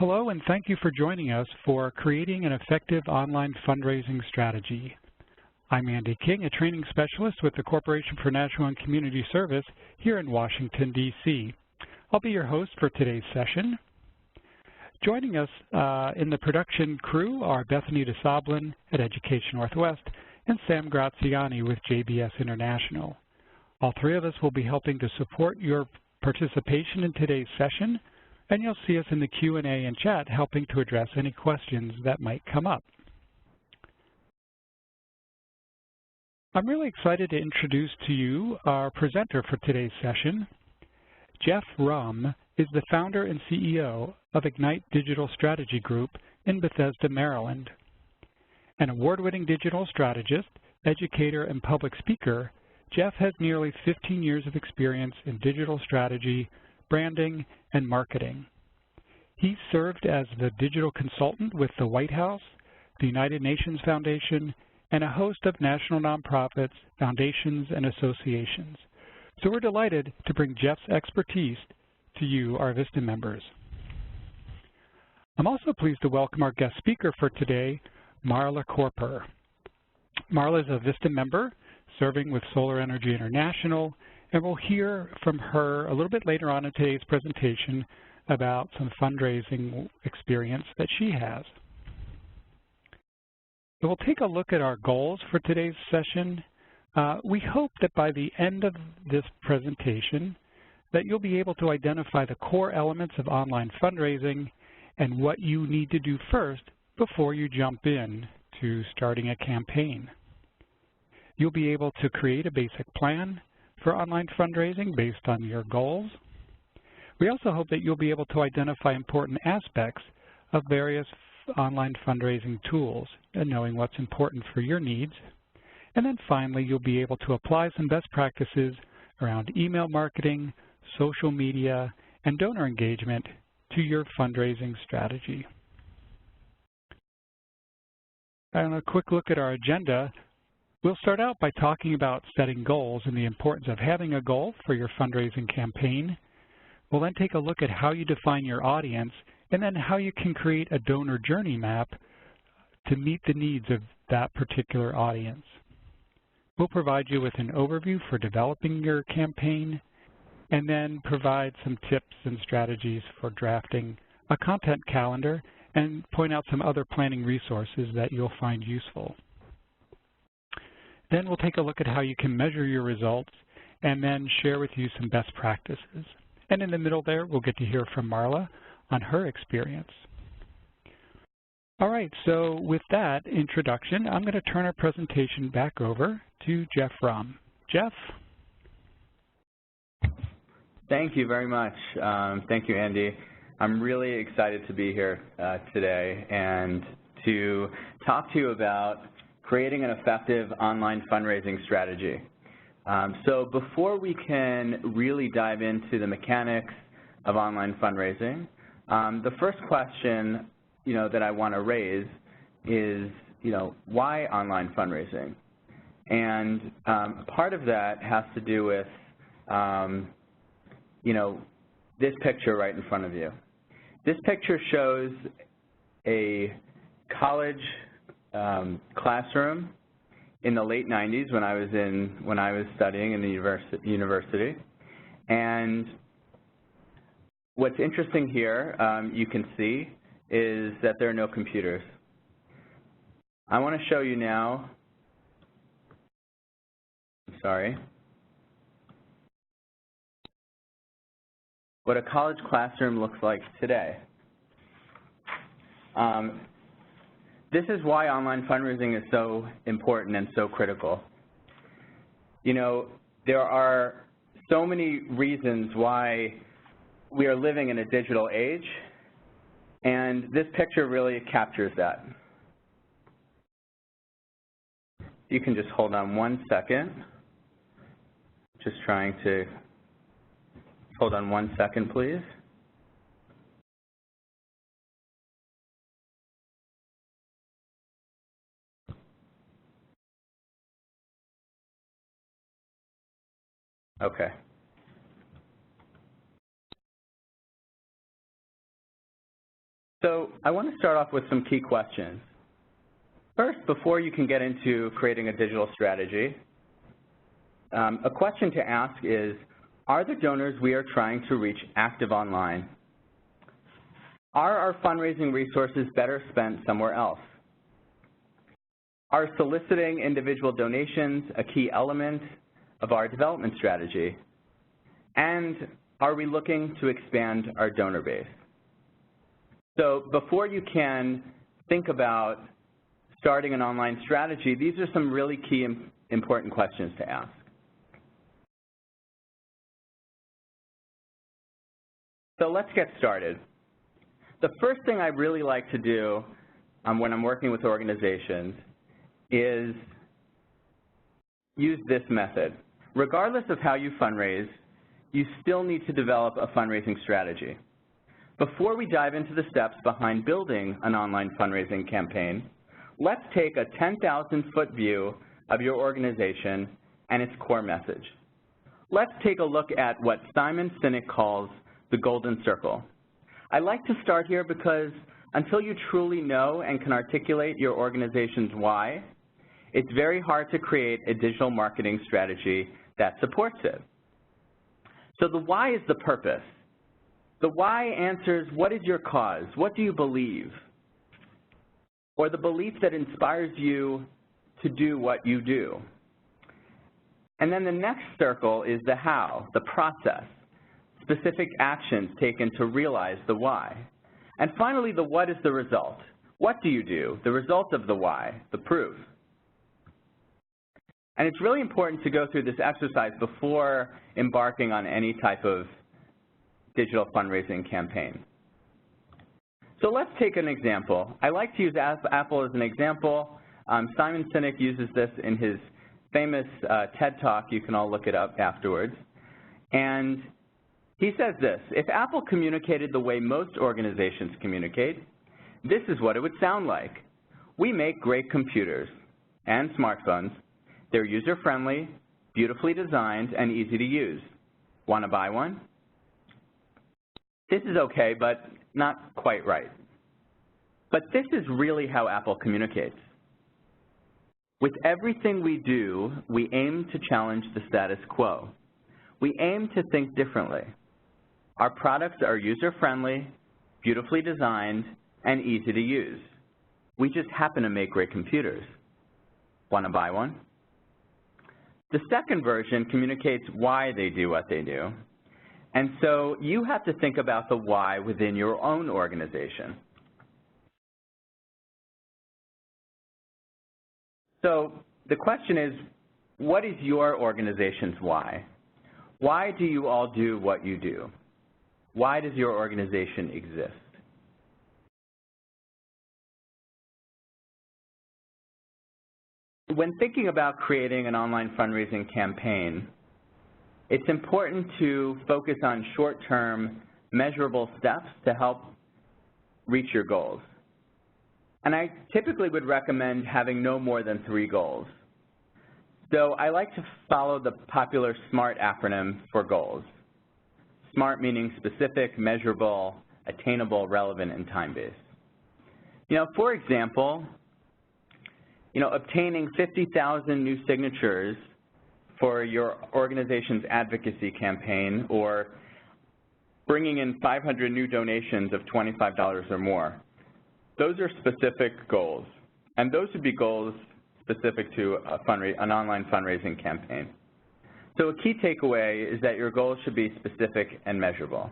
Hello, and thank you for joining us for Creating an Effective Online Fundraising Strategy. I'm Andy King, a training specialist with the Corporation for National and Community Service here in Washington, D.C. I'll be your host for today's session. Joining us in the production crew are Bethany DeSoblin at Education Northwest and Sam Graziani with JBS International. All three of us will be helping to support your participation in today's session, and you'll see us in the Q&A and chat helping to address any questions that might come up. I'm really excited to introduce to you our presenter for today's session. Jeff Rumm is the founder and CEO of Ignite Digital Strategy Group in Bethesda, Maryland. An award-winning digital strategist, educator, and public speaker, Jeff has nearly 15 years of experience in digital strategy, branding, and marketing. He served as the digital consultant with the White House, the United Nations Foundation, and a host of national nonprofits, foundations, and associations. So we're delighted to bring Jeff's expertise to you, our VISTA members. I'm also pleased to welcome our guest speaker for today, Marla Korper. Marla is a VISTA member serving with Solar Energy International, and we'll hear from her a little bit later on in today's presentation about some fundraising experience that she has. So we'll take a look at our goals for today's session. We hope that by the end of this presentation that you'll be able to identify the core elements of online fundraising and what you need to do first before you jump in to starting a campaign. You'll be able to create a basic plan for online fundraising based on your goals. We also hope that you'll be able to identify important aspects of various online fundraising tools and knowing what's important for your needs. And then finally, you'll be able to apply some best practices around email marketing, social media, and donor engagement to your fundraising strategy. And a quick look at our agenda. We'll start out by talking about setting goals and the importance of having a goal for your fundraising campaign. We'll then take a look at how you define your audience and then how you can create a donor journey map to meet the needs of that particular audience. We'll provide you with an overview for developing your campaign and then provide some tips and strategies for drafting a content calendar and point out some other planning resources that you'll find useful. Then we'll take a look at how you can measure your results and then share with you some best practices. And in the middle there, we'll get to hear from Marla on her experience. All right, so with that introduction, I'm going to turn our presentation back over to Jeff Rumm. Jeff? Thank you very much. Thank you, Andy. I'm really excited to be here today and to talk to you about creating an effective online fundraising strategy. So before we can really dive into the mechanics of online fundraising, the first question that I want to raise is why online fundraising? And part of that has to do with this picture right in front of you. This picture shows a college classroom in the late 90s when I was studying in the university. And what's interesting here, you can see, is that there are no computers. I want to show you now, what a college classroom looks like today. This is why online fundraising is so important and so critical. There are so many reasons why we are living in a digital age, and this picture really captures that. You can just hold on one second. Just trying to hold on one second, please. Okay. So I want to start off with some key questions. First, before you can get into creating a digital strategy, a question to ask is, are the donors we are trying to reach active online? Are our fundraising resources better spent somewhere else? Are soliciting individual donations a key element of our development strategy? And are we looking to expand our donor base? So before you can think about starting an online strategy, these are some really key important questions to ask. So let's get started. The first thing I really like to do when I'm working with organizations is use this method. Regardless of how you fundraise, you still need to develop a fundraising strategy. Before we dive into the steps behind building an online fundraising campaign, let's take a 10,000-foot view of your organization and its core message. Let's take a look at what Simon Sinek calls the golden circle. I like to start here because until you truly know and can articulate your organization's why, it's very hard to create a digital marketing strategy that supports it. So the why is the purpose. The why answers, what is your cause? What do you believe? Or the belief that inspires you to do what you do. And then the next circle is the how, the process, specific actions taken to realize the why. And finally, the what is the result. What do you do? The result of the why, the proof. And it's really important to go through this exercise before embarking on any type of digital fundraising campaign. So let's take an example. I like to use Apple as an example. Simon Sinek uses this in his famous TED Talk. You can all look it up afterwards. And he says this: if Apple communicated the way most organizations communicate, this is what it would sound like. We make great computers and smartphones. They're user-friendly, beautifully designed, and easy to use. Want to buy one? This is okay, but not quite right. But this is really how Apple communicates. With everything we do, we aim to challenge the status quo. We aim to think differently. Our products are user-friendly, beautifully designed, and easy to use. We just happen to make great computers. Want to buy one? The second version communicates why they do what they do. And so you have to think about the why within your own organization. So the question is, what is your organization's why? Why do you all do what you do? Why does your organization exist? When thinking about creating an online fundraising campaign, it's important to focus on short-term, measurable steps to help reach your goals. And I typically would recommend having no more than 3 goals. So I like to follow the popular SMART acronym for goals. SMART meaning specific, measurable, attainable, relevant, and time-based. For example, obtaining 50,000 new signatures for your organization's advocacy campaign, or bringing in 500 new donations of $25 or more. Those are specific goals, and those would be goals specific to an online fundraising campaign. So a key takeaway is that your goals should be specific and measurable.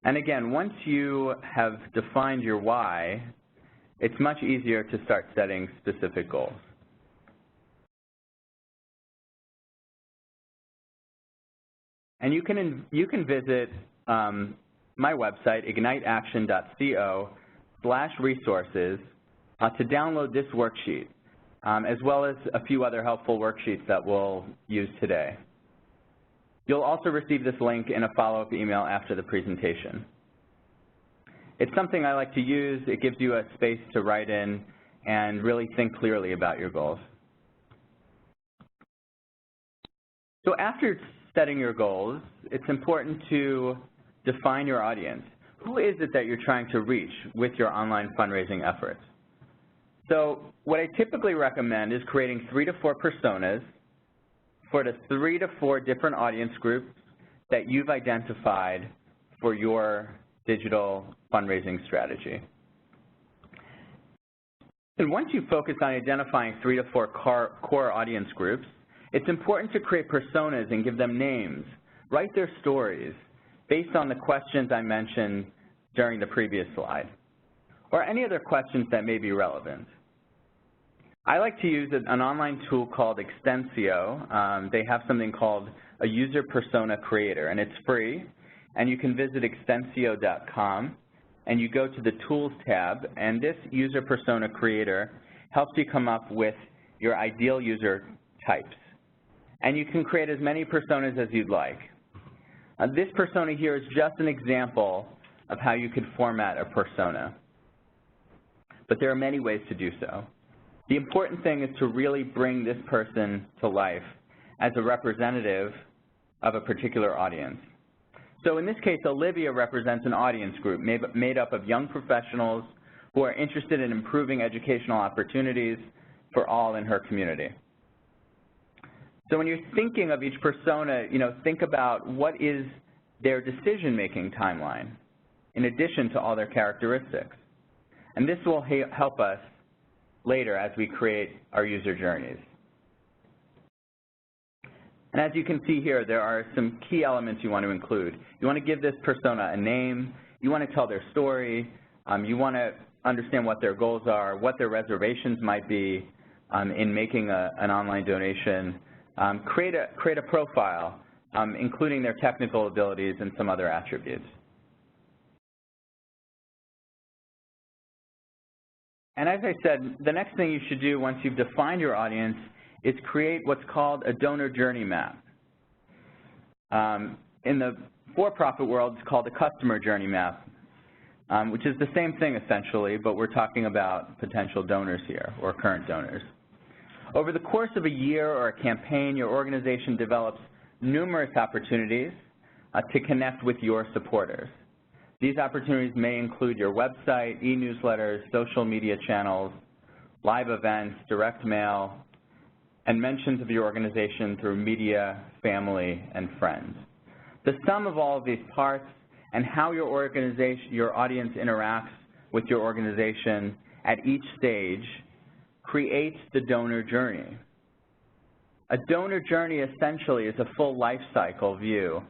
And again, once you have defined your why, it's much easier to start setting specific goals. And you can visit my website, igniteaction.co/resources, to download this worksheet, as well as a few other helpful worksheets that we'll use today. You'll also receive this link in a follow-up email after the presentation. It's something I like to use. It gives you a space to write in and really think clearly about your goals. So after setting your goals, it's important to define your audience. who is it that you're trying to reach with your online fundraising efforts? So what I typically recommend is creating 3 to 4 personas for the 3 to 4 different audience groups that you've identified for your digital fundraising strategy. And once you focus on identifying 3 to 4 core audience groups, it's important to create personas and give them names, write their stories based on the questions I mentioned during the previous slide, or any other questions that may be relevant. I like to use an online tool called Extensio. They have something called a user persona creator, and it's free, and you can visit extensio.com, and you go to the Tools tab, and this user persona creator helps you come up with your ideal user types. And you can create as many personas as you'd like. This persona here is just an example of how you could format a persona, but there are many ways to do so. The important thing is to really bring this person to life as a representative of a particular audience. So in this case, Olivia represents an audience group made up of young professionals who are interested in improving educational opportunities for all in her community. So when you're thinking of each persona, think about what is their decision-making timeline in addition to all their characteristics. And this will help us later as we create our user journeys. And as you can see here, there are some key elements you want to include. You want to give this persona a name. You want to tell their story. You want to understand what their goals are, what their reservations might be in making an online donation. Create a profile, including their technical abilities and some other attributes. And as I said, the next thing you should do once you've defined your audience is create what's called a donor journey map. In the for-profit world, it's called a customer journey map, which is the same thing essentially, but we're talking about potential donors here or current donors. Over the course of a year or a campaign, your organization develops numerous opportunities to connect with your supporters. These opportunities may include your website, e-newsletters, social media channels, live events, direct mail, and mentions of your organization through media, family, and friends. The sum of all of these parts and how your audience interacts with your organization at each stage creates the donor journey. A donor journey essentially is a full life cycle view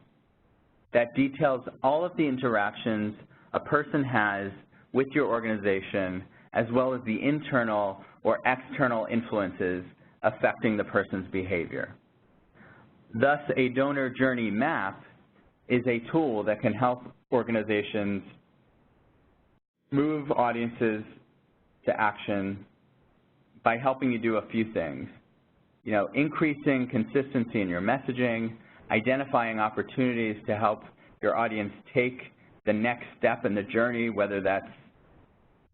that details all of the interactions a person has with your organization, as well as the internal or external influences affecting the person's behavior. Thus, a donor journey map is a tool that can help organizations move audiences to action by helping you do a few things. Increasing consistency in your messaging, identifying opportunities to help your audience take the next step in the journey, whether that's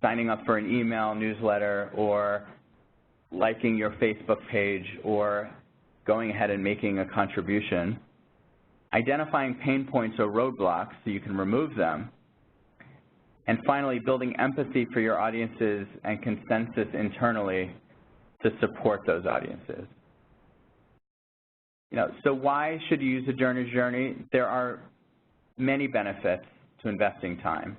signing up for an email newsletter or liking your Facebook page or going ahead and making a contribution, identifying pain points or roadblocks so you can remove them, and finally building empathy for your audiences and consensus internally to support those audiences. So why should you use a donor journey? There are many benefits to investing time.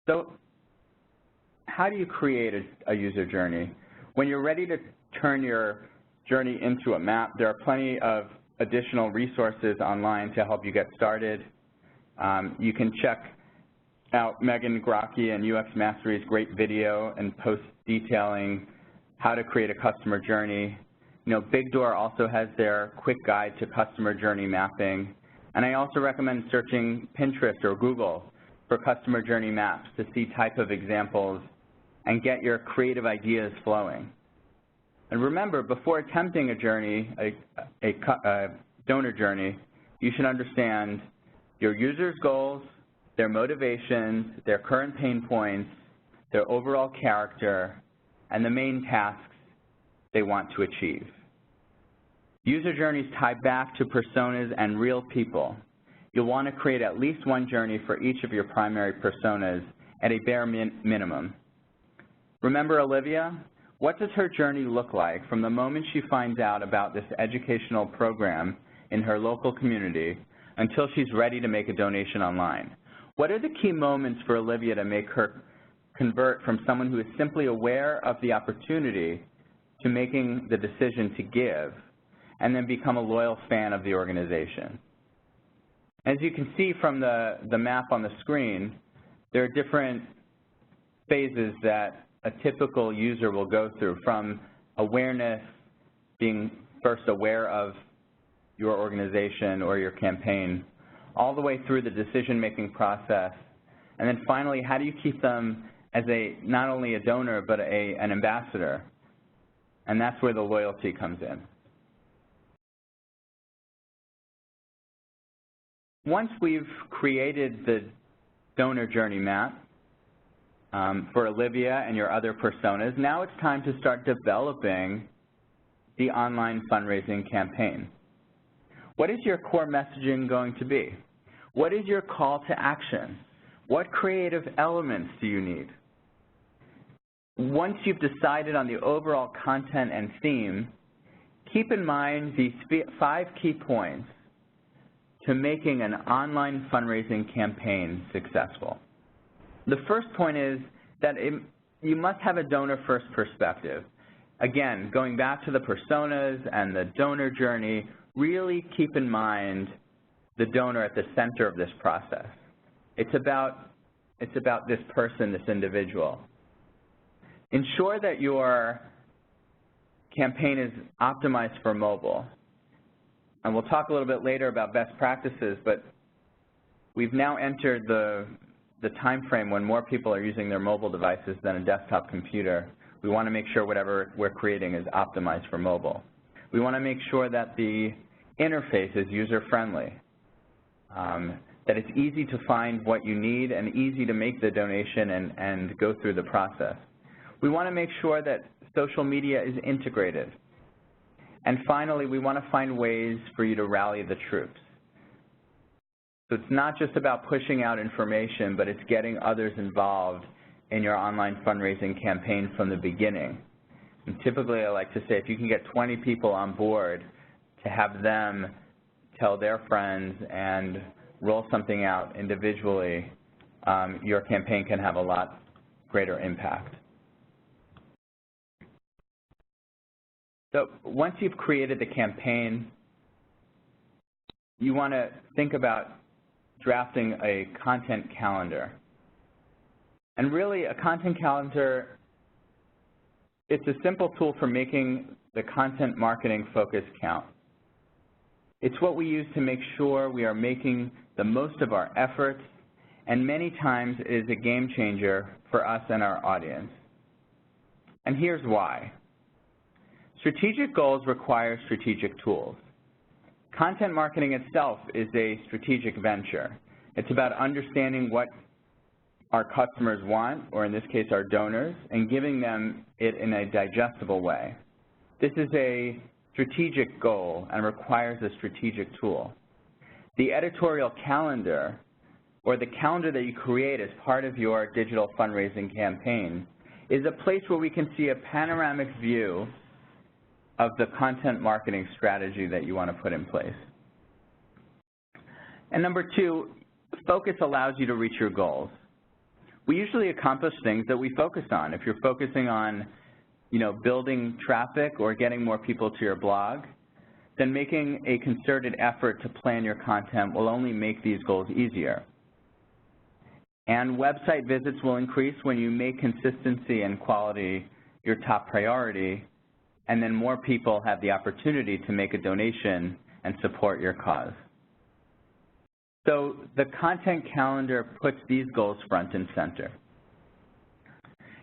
So how do you create a user journey? When you're ready to turn your journey into a map, there are plenty of additional resources online to help you get started. You can check out Megan Grocki and UX Mastery's great video and post detailing how to create a customer journey. Big Door also has their quick guide to customer journey mapping. And I also recommend searching Pinterest or Google for customer journey maps to see type of examples and get your creative ideas flowing. And remember, before attempting a journey, a donor journey, you should understand your users' goals, their motivations, their current pain points, their overall character, and the main tasks they want to achieve. User journeys tie back to personas and real people. You'll want to create at least one journey for each of your primary personas at a bare minimum. Remember Olivia? What does her journey look like from the moment she finds out about this educational program in her local community until she's ready to make a donation online? What are the key moments for Olivia to make her convert from someone who is simply aware of the opportunity to making the decision to give and then become a loyal fan of the organization? As you can see from the map on the screen, there are different phases that a typical user will go through, from awareness, being first aware of your organization or your campaign, all the way through the decision-making process, and then finally, how do you keep them as not only a donor but an ambassador? And that's where the loyalty comes in. Once we've created the donor journey map for Olivia and your other personas, now it's time to start developing the online fundraising campaign. What is your core messaging going to be? What is your call to action? What creative elements do you need? Once you've decided on the overall content and theme, keep in mind these 5 key points to making an online fundraising campaign successful. The first point is that you must have a donor-first perspective. Again, going back to the personas and the donor journey, really keep in mind the donor at the center of this process. It's about this person, this individual. Ensure that your campaign is optimized for mobile. And we'll talk a little bit later about best practices, but we've now entered the time frame when more people are using their mobile devices than a desktop computer. We want to make sure whatever we're creating is optimized for mobile. We want to make sure that the interface is user-friendly, that it's easy to find what you need and easy to make the donation and go through the process. We want to make sure that social media is integrated. And finally, we want to find ways for you to rally the troops. So it's not just about pushing out information, but it's getting others involved in your online fundraising campaign from the beginning. And typically, I like to say if you can get 20 people on board to have them tell their friends and roll something out individually, your campaign can have a lot greater impact. So once you've created the campaign, you want to think about drafting a content calendar. And really, a content calendar, it's a simple tool for making the content marketing focus count. It's what we use to make sure we are making the most of our efforts, and many times it is a game changer for us and our audience. And here's why. Strategic goals require strategic tools. Content marketing itself is a strategic venture. It's about understanding what our customers want, or in this case our donors, and giving them it in a digestible way. This is a strategic goal and requires a strategic tool. The editorial calendar, or the calendar that you create as part of your digital fundraising campaign, is a place where we can see a panoramic view of the content marketing strategy that you want to put in place. And number 2, focus allows you to reach your goals. We usually accomplish things that we focus on. If you're focusing on, building traffic or getting more people to your blog, then making a concerted effort to plan your content will only make these goals easier. And website visits will increase when you make consistency and quality your top priority, and then more people have the opportunity to make a donation and support your cause. So the content calendar puts these goals front and center.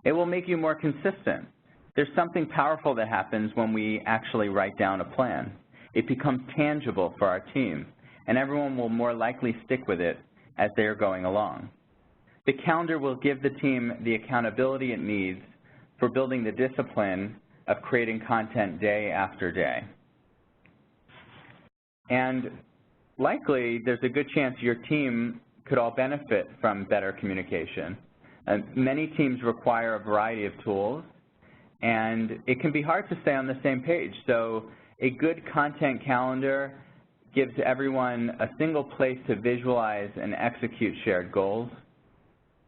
It will make you more consistent. There's something powerful that happens when we actually write down a plan. It becomes tangible for our team, and everyone will more likely stick with it as they're going along. The calendar will give the team the accountability it needs for building the discipline of creating content day after day. And likely, there's a good chance your team could all benefit from better communication. Many teams require a variety of tools, and it can be hard to stay on the same page. So a good content calendar gives everyone a single place to visualize and execute shared goals.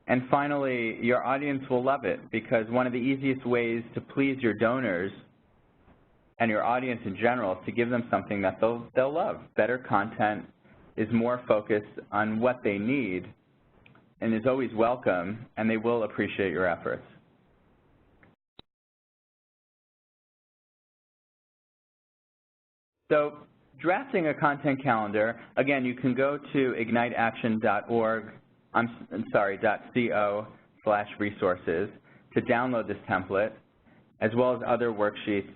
And finally, your audience will love it, because one of the easiest ways to please your donors and your audience in general is to give them something that they'll love. Better content is more focused on what they need and is always welcome, and they will appreciate your efforts. So drafting a content calendar, again, you can go to igniteaction.org, .co/resources to download this template, as well as other worksheets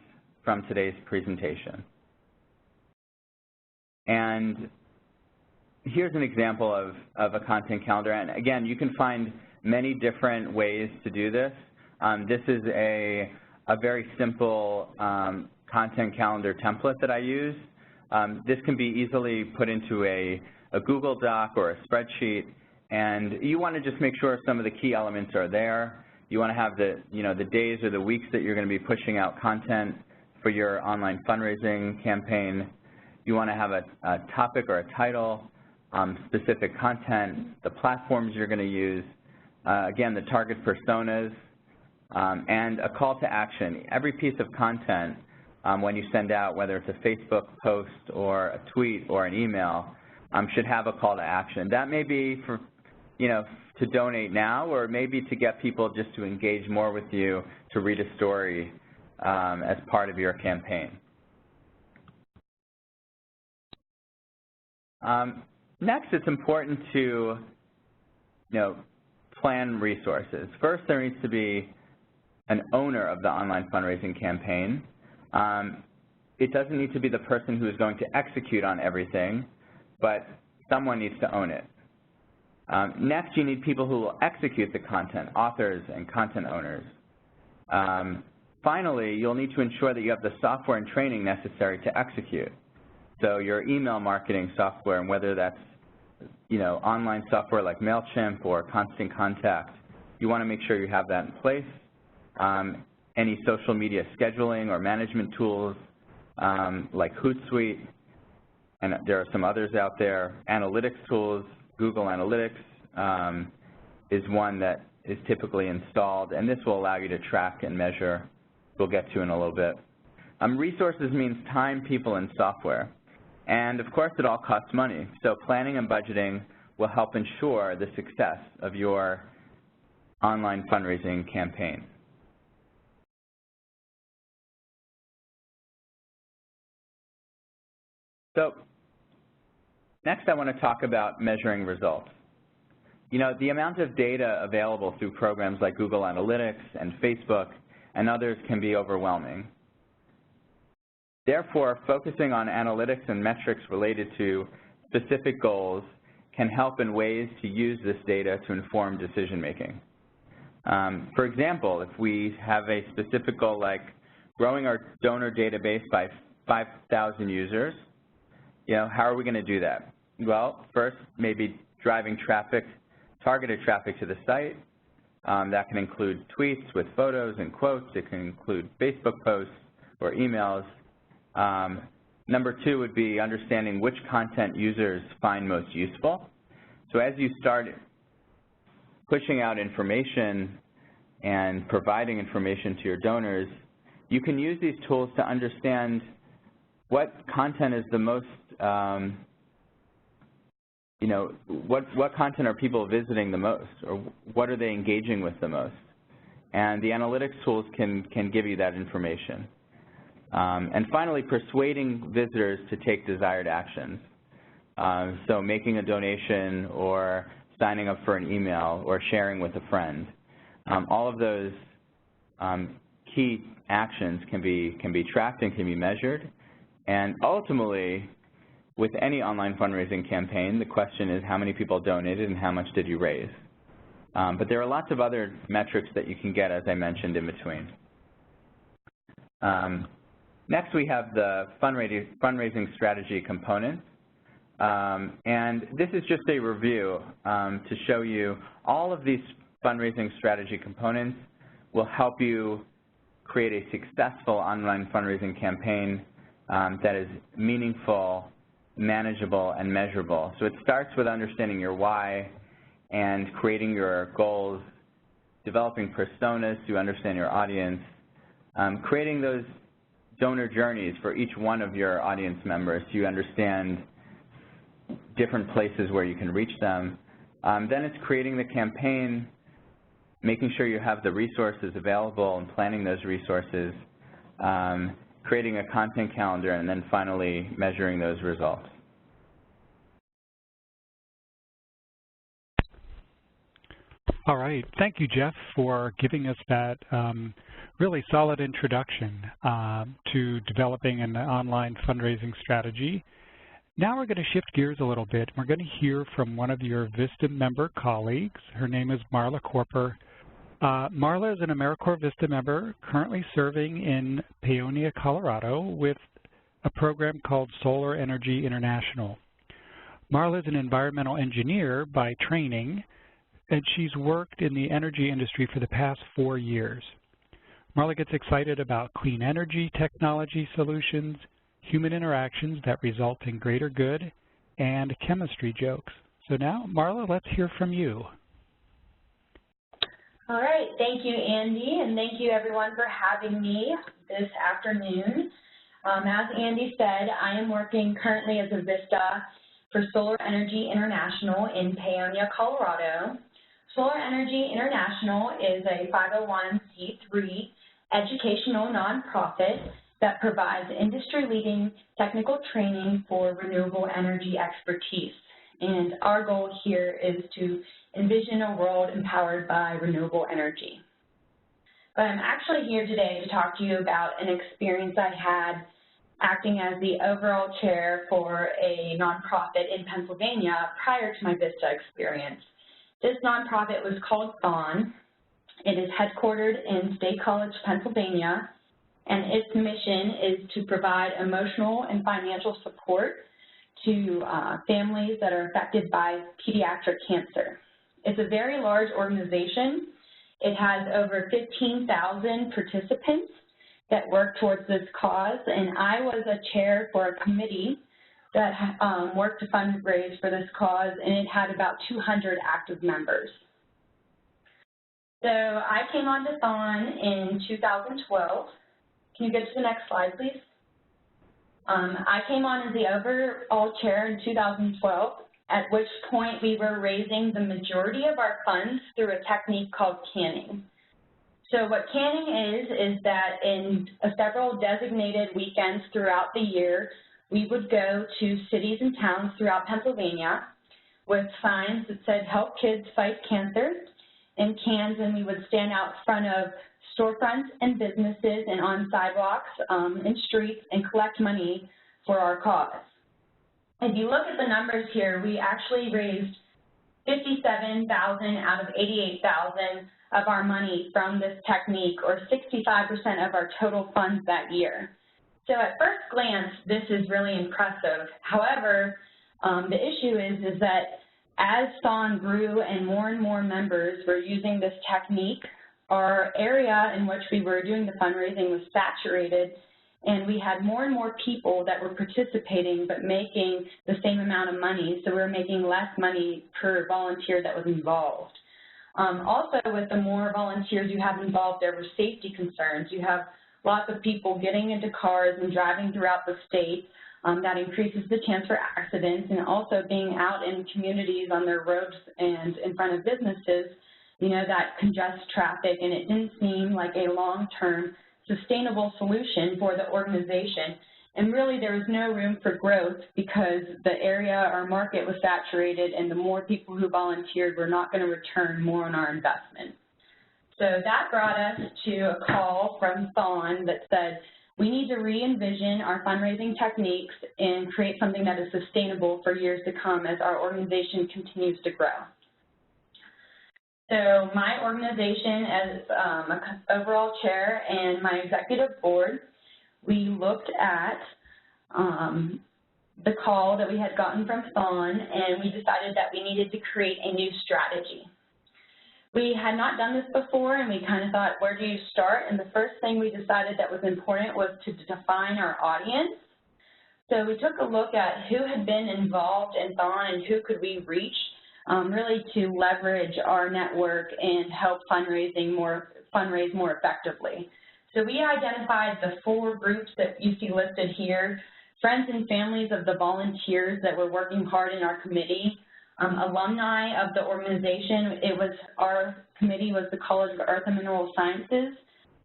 from today's presentation. And here's an example of a content calendar. And again, you can find many different ways to do this. This is a very simple content calendar template that I use. This can be easily put into a Google Doc or a spreadsheet, and you want to just make sure some of the key elements are there. You want to have the days or the weeks that you're going to be pushing out content for your online fundraising campaign. You want to have a topic or a title, specific content, the platforms you're going to use, again, the target personas, and a call to action. Every piece of content, when you send out, whether it's a Facebook post or a tweet or an email, should have a call to action. That may be for, to donate now, or maybe to get people just to engage more with you, to read a story as part of your campaign. Next, it's important to, plan resources. First, there needs to be an owner of the online fundraising campaign. It doesn't need to be the person who is going to execute on everything, but someone needs to own it. Next, you need people who will execute the content, authors and content owners. Finally, you'll need to ensure that you have the software and training necessary to execute. So your email marketing software, and whether that's online software like MailChimp or Constant Contact, you want to make sure you have that in place. Any social media scheduling or management tools like Hootsuite, and there are some others out there. Analytics tools, Google Analytics is one that is typically installed, and this will allow you to track and measure. We'll get to in a little bit. Resources means time, people, and software. And of course, it all costs money. So planning and budgeting will help ensure the success of your online fundraising campaign. So next, I want to talk about measuring results. The amount of data available through programs like Google Analytics and Facebook and others can be overwhelming. Therefore, focusing on analytics and metrics related to specific goals can help in ways to use this data to inform decision-making. For example, if we have a specific goal like growing our donor database by 5,000 users, how are we going to do that? Well, first, maybe driving traffic, targeted traffic to the site. That can include tweets with photos and quotes. It can include Facebook posts or emails. Number two would be understanding which content users find most useful. So as you start pushing out information and providing information to your donors, you can use these tools to understand what content is the most, what content are people visiting the most, or what are they engaging with the most? And the analytics tools can give you that information. And finally, persuading visitors to take desired actions. So making a donation or signing up for an email or sharing with a friend. All of those key actions can be tracked and can be measured. And ultimately, with any online fundraising campaign, the question is how many people donated and how much did you raise? But there are lots of other metrics that you can get, as I mentioned, in between. Next, we have the fundraising strategy component. And this is just a review to show you all of these fundraising strategy components will help you create a successful online fundraising campaign that is meaningful, manageable, and measurable. So it starts with understanding your why and creating your goals, developing personas to understand your audience, creating those donor journeys for each one of your audience members so you understand different places where you can reach them. Then it's creating the campaign, making sure you have the resources available and planning those resources, creating a content calendar, and then finally measuring those results. All right. Thank you, Jeff, for giving us that really solid introduction to developing an online fundraising strategy. Now we're going to shift gears a little bit. We're going to hear from one of your VISTA member colleagues. Her name is Marla Corper. Marla is an AmeriCorps VISTA member currently serving in Paonia, Colorado with a program called Solar Energy International. Marla is an environmental engineer by training, and she's worked in the energy industry for the past 4 years. Marla gets excited about clean energy technology solutions, human interactions that result in greater good, and chemistry jokes. So now, Marla, let's hear from you. All right, thank you, Andy, and thank you everyone for having me this afternoon. As Andy said, I am working currently as a VISTA for Solar Energy International in Paonia, Colorado. Solar Energy International is a 501c3 educational nonprofit that provides industry-leading technical training for renewable energy expertise. And our goal here is to envision a world empowered by renewable energy. But I'm actually here today to talk to you about an experience I had acting as the overall chair for a nonprofit in Pennsylvania prior to my VISTA experience. This nonprofit was called THON. It is headquartered in State College, Pennsylvania, and its mission is to provide emotional and financial support to families that are affected by pediatric cancer. It's a very large organization. It has over 15,000 participants that work towards this cause, and I was a chair for a committee that worked to fundraise for this cause, and it had about 200 active members. So I came on to THON in 2012. Can you get to the next slide, please? I came on as the overall chair in 2012, at which point we were raising the majority of our funds through a technique called canning. So what canning is that in several designated weekends throughout the year, we would go to cities and towns throughout Pennsylvania with signs that said, "Help kids fight cancer," in cans, and we would stand out front of storefronts and businesses and on sidewalks and streets and collect money for our cause. If you look at the numbers here, we actually raised $57,000 out of $88,000 of our money from this technique, or 65% of our total funds that year. So at first glance, this is really impressive. However, the issue is that as THON grew and more members were using this technique, our area in which we were doing the fundraising was saturated, and we had more and more people that were participating but making the same amount of money, so we were making less money per volunteer that was involved. Also, with the more volunteers you have involved, there were safety concerns. You have lots of people getting into cars and driving throughout the state. That increases the chance for accidents, and also being out in communities on their roads and in front of businesses, you know, that congests traffic, and it didn't seem like a long-term sustainable solution for the organization. And really there was no room for growth because the area, our market, was saturated, and the more people who volunteered were not going to return more on our investment. So that brought us to a call from THON that said, we need to re-envision our fundraising techniques and create something that is sustainable for years to come as our organization continues to grow. So my organization, as overall chair and my executive board, we looked at the call that we had gotten from Thon, and we decided that we needed to create a new strategy. We had not done this before, and we kind of thought, where do you start? And the first thing we decided that was important was to define our audience. So we took a look at who had been involved in Thon and who could we reach, really to leverage our network and help fundraise more effectively. So we identified the 4 groups that you see listed here: friends and families of the volunteers that were working hard in our committee, alumni of the organization. Our committee was the College of Earth and Mineral Sciences,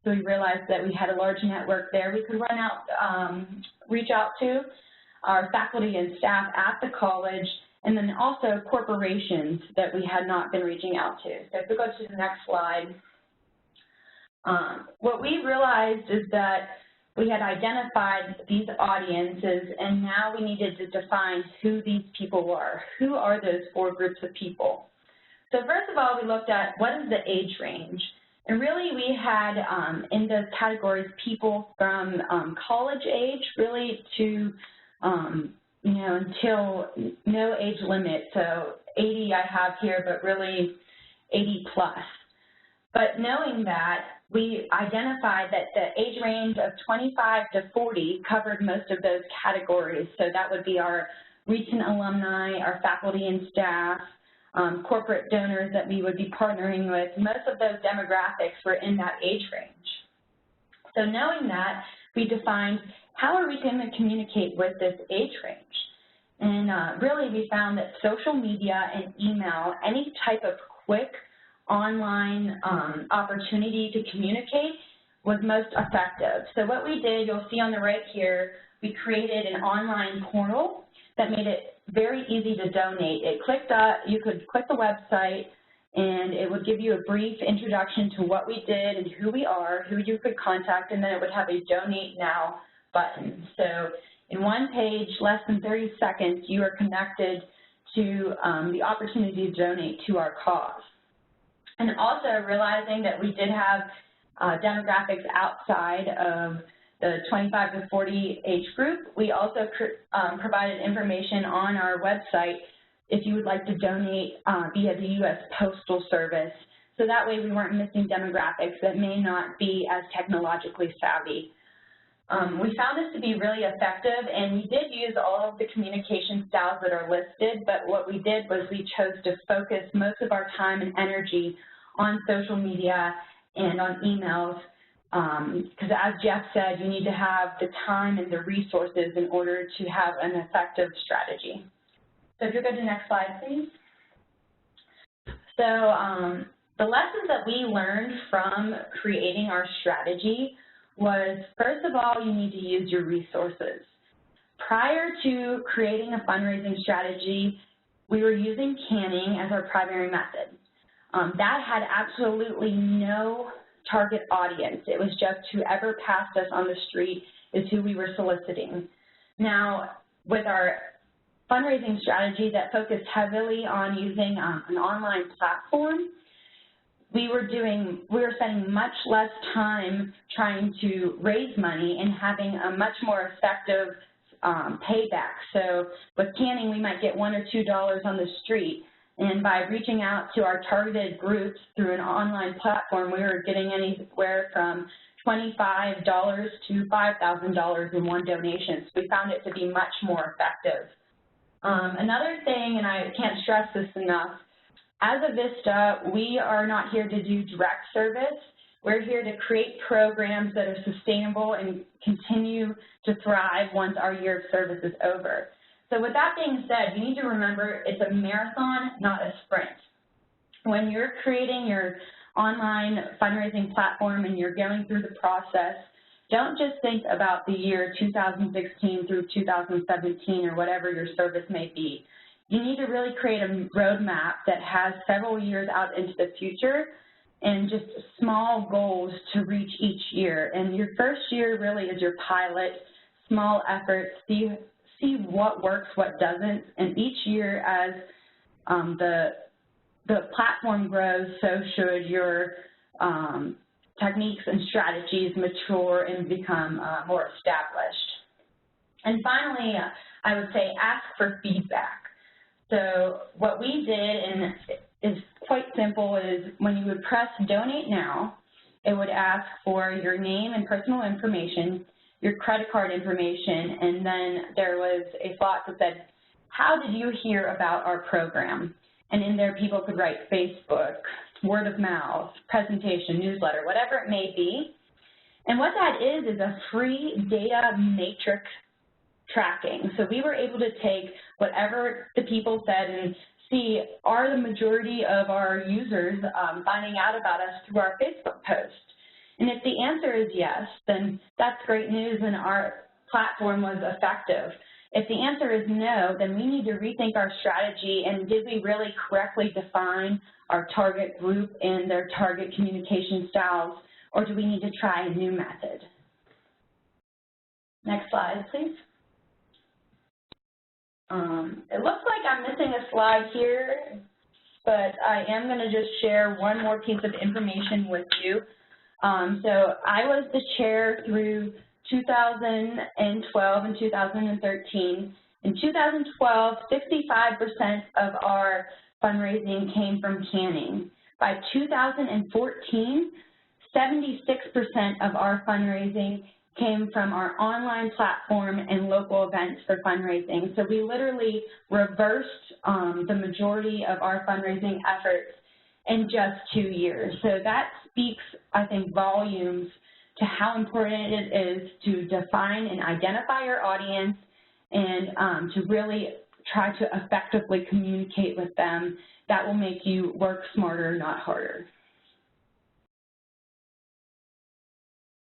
so we realized that we had a large network there we could reach out to, our faculty and staff at the college, and then also corporations that we had not been reaching out to. So if we go to the next slide, what we realized is that we had identified these audiences, and now we needed to define who these people were. Who are those 4 groups of people? So first of all, we looked at what is the age range. And really we had in those categories people from college age really to, until no age limit. So 80 I have here, but really 80 plus. But knowing that, we identified that the age range of 25 to 40 covered most of those categories. So that would be our recent alumni, our faculty and staff, corporate donors that we would be partnering with. Most of those demographics were in that age range. So knowing that, we defined how are we going to communicate with this age range. And really we found that social media and email, any type of quick online opportunity to communicate was most effective. So what we did, you'll see on the right here, we created an online portal that made it very easy to donate. You could click the website and it would give you a brief introduction to what we did and who we are, who you could contact, and then it would have a Donate Now button. So in one page, less than 30 seconds, you are connected to the opportunity to donate to our cause. And also realizing that we did have demographics outside of the 25 to 40 age group, we also provided information on our website if you would like to donate via the U.S. Postal Service. So that way we weren't missing demographics that may not be as technologically savvy. We found this to be really effective, and we did use all of the communication styles that are listed, but what we did was we chose to focus most of our time and energy on social media and on emails, because as Jeff said, you need to have the time and the resources in order to have an effective strategy. So if you go to the next slide, please. So the lessons that we learned from creating our strategy was, first of all, you need to use your resources. Prior to creating a fundraising strategy, we were using canning as our primary method. That had absolutely no target audience. It was just whoever passed us on the street is who we were soliciting. Now, with our fundraising strategy that focused heavily on using an online platform, we were spending much less time trying to raise money and having a much more effective payback. So with canning, we might get $1 or $2 on the street. And by reaching out to our targeted groups through an online platform, we were getting anywhere from $25 to $5,000 in one donation. So we found it to be much more effective. Another thing, and I can't stress this enough, as a VISTA, we are not here to do direct service. We're here to create programs that are sustainable and continue to thrive once our year of service is over. So with that being said, you need to remember it's a marathon, not a sprint. When you're creating your online fundraising platform and you're going through the process, don't just think about the year 2016 through 2017 or whatever your service may be. You need to really create a roadmap that has several years out into the future and just small goals to reach each year. And your first year really is your pilot, small efforts, see what works, what doesn't, and each year as the platform grows, so should your techniques and strategies mature and become more established. And finally, I would say ask for feedback. So what we did, and is quite simple, is when you would press Donate Now, it would ask for your name and personal information, your credit card information, and then there was a box that said, how did you hear about our program? And in there, people could write Facebook, word of mouth, presentation, newsletter, whatever it may be. And what that is a free data matrix tracking. So we were able to take whatever the people said and see, are the majority of our users finding out about us through our Facebook post? And if the answer is yes, then that's great news and our platform was effective. If the answer is no, then we need to rethink our strategy, and did we really correctly define our target group and their target communication styles, or do we need to try a new method? Next slide, please. It looks like I'm missing a slide here, but I am going to just share one more piece of information with you. So I was the chair through 2012 and 2013. In 2012, 65% of our fundraising came from canning. By 2014, 76% of our fundraising came from our online platform and local events for fundraising. So we literally reversed the majority of our fundraising efforts in just 2 years. So that speaks, I think, volumes to how important it is to define and identify your audience and to really try to effectively communicate with them. That will make you work smarter, not harder.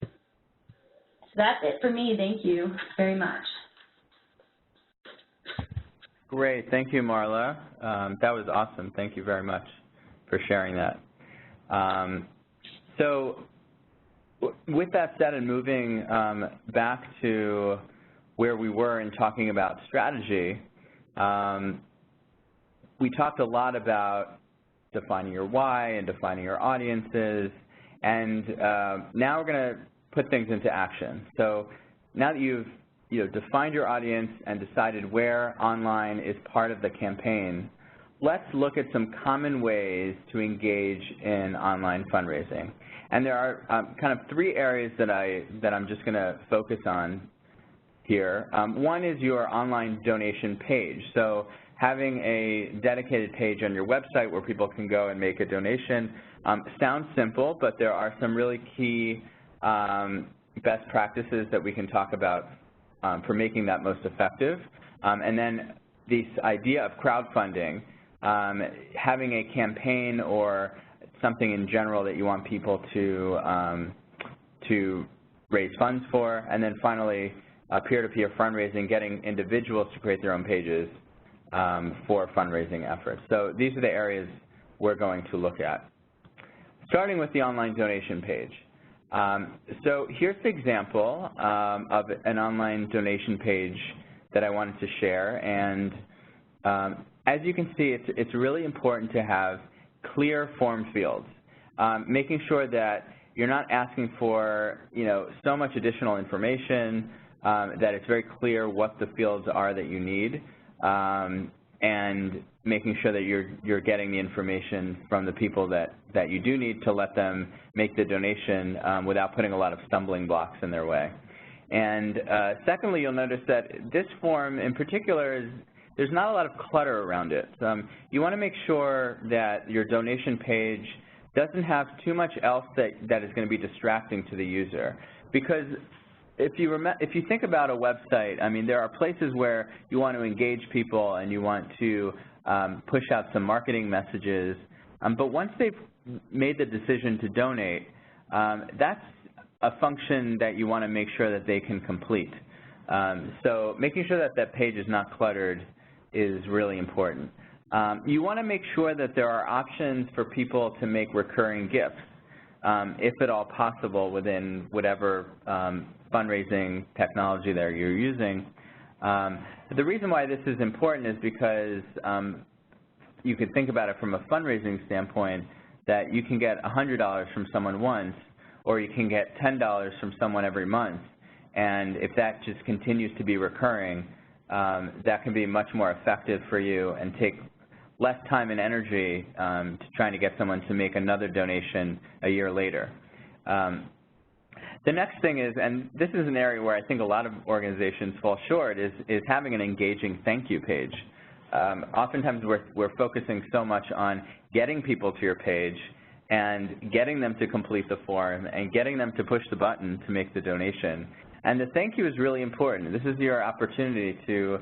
So that's it for me. Thank you very much. Great. Thank you, Marla. That was awesome. Thank you very much for sharing that. So with that said, and moving back to where we were in talking about strategy, we talked a lot about defining your why and defining your audiences, and now we're going to put things into action. So now that you've defined your audience and decided where online is part of the campaign, let's look at some common ways to engage in online fundraising. And there are kind of 3 areas that I'm just going to focus on here. One is your online donation page. So having a dedicated page on your website where people can go and make a donation sounds simple, but there are some really key best practices that we can talk about for making that most effective. And then this idea of crowdfunding, having a campaign or something in general that you want people to raise funds for, and then finally peer-to-peer fundraising, getting individuals to create their own pages for fundraising efforts. So these are the areas we're going to look at. Starting with the online donation page. So here's the example of an online donation page that I wanted to share, and as you can see, it's really important to have clear form fields, making sure that you're not asking for so much additional information that it's very clear what the fields are that you need, and making sure that you're getting the information from the people that you do need to let them make the donation without putting a lot of stumbling blocks in their way. And secondly, you'll notice that this form in particular there's not a lot of clutter around it. You want to make sure that your donation page doesn't have too much else that is going to be distracting to the user. Because if you think about a website, I mean, there are places where you want to engage people and you want to push out some marketing messages. But once they've made the decision to donate, that's a function that you want to make sure that they can complete. So making sure that that page is not cluttered is really important. You want to make sure that there are options for people to make recurring gifts, if at all possible, within whatever fundraising technology that you're using. The reason why this is important is because you could think about it from a fundraising standpoint, that you can get $100 from someone once, or you can get $10 from someone every month. And if that just continues to be recurring, that can be much more effective for you and take less time and energy to trying to get someone to make another donation a year later. The next thing is, and this is an area where I think a lot of organizations fall short, is having an engaging thank you page. Oftentimes we're focusing so much on getting people to your page and getting them to complete the form and getting them to push the button to make the donation. And the thank you is really important. This is your opportunity to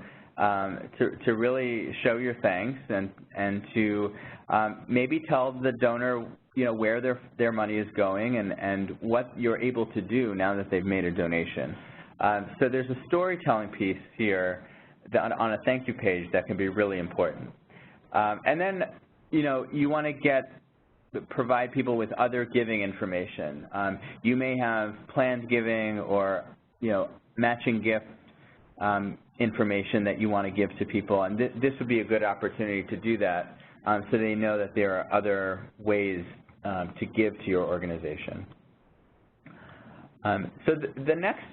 really show your thanks and to maybe tell the donor, you know, where their money is going and what you're able to do now that they've made a donation. So there's a storytelling piece here on a thank you page that can be really important. And then, you know, you want to provide people with other giving information. You may have planned giving or, you know, matching gift information that you want to give to people, and this would be a good opportunity to do that so they know that there are other ways to give to your organization. So the next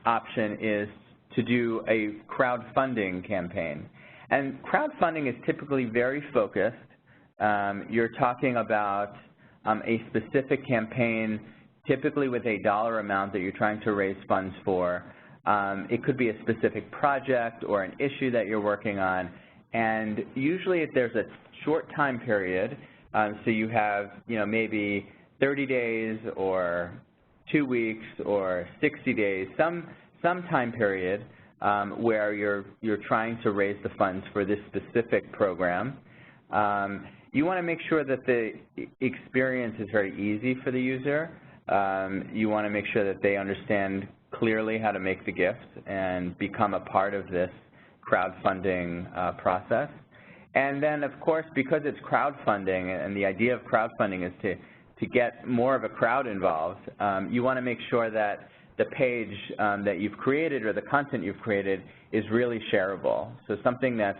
option is to do a crowdfunding campaign. And crowdfunding is typically very focused. You're talking about a specific campaign, typically with a dollar amount that you're trying to raise funds for. It could be a specific project or an issue that you're working on. And usually if there's a short time period, so you have, you know, maybe 30 days or 2 weeks or 60 days, some time period where you're trying to raise the funds for this specific program. You want to make sure that the experience is very easy for the user. You want to make sure that they understand clearly how to make the gift and become a part of this crowdfunding process. And then, of course, because it's crowdfunding, and the idea of crowdfunding is to get more of a crowd involved, you want to make sure that the page that you've created or the content you've created is really shareable. So something that's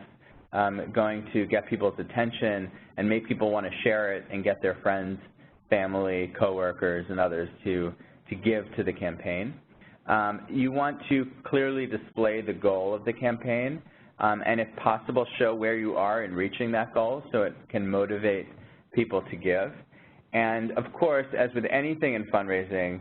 going to get people's attention and make people want to share it and get their friends, family, coworkers, and others to give to the campaign. You want to clearly display the goal of the campaign and, if possible, show where you are in reaching that goal so it can motivate people to give. And, of course, as with anything in fundraising,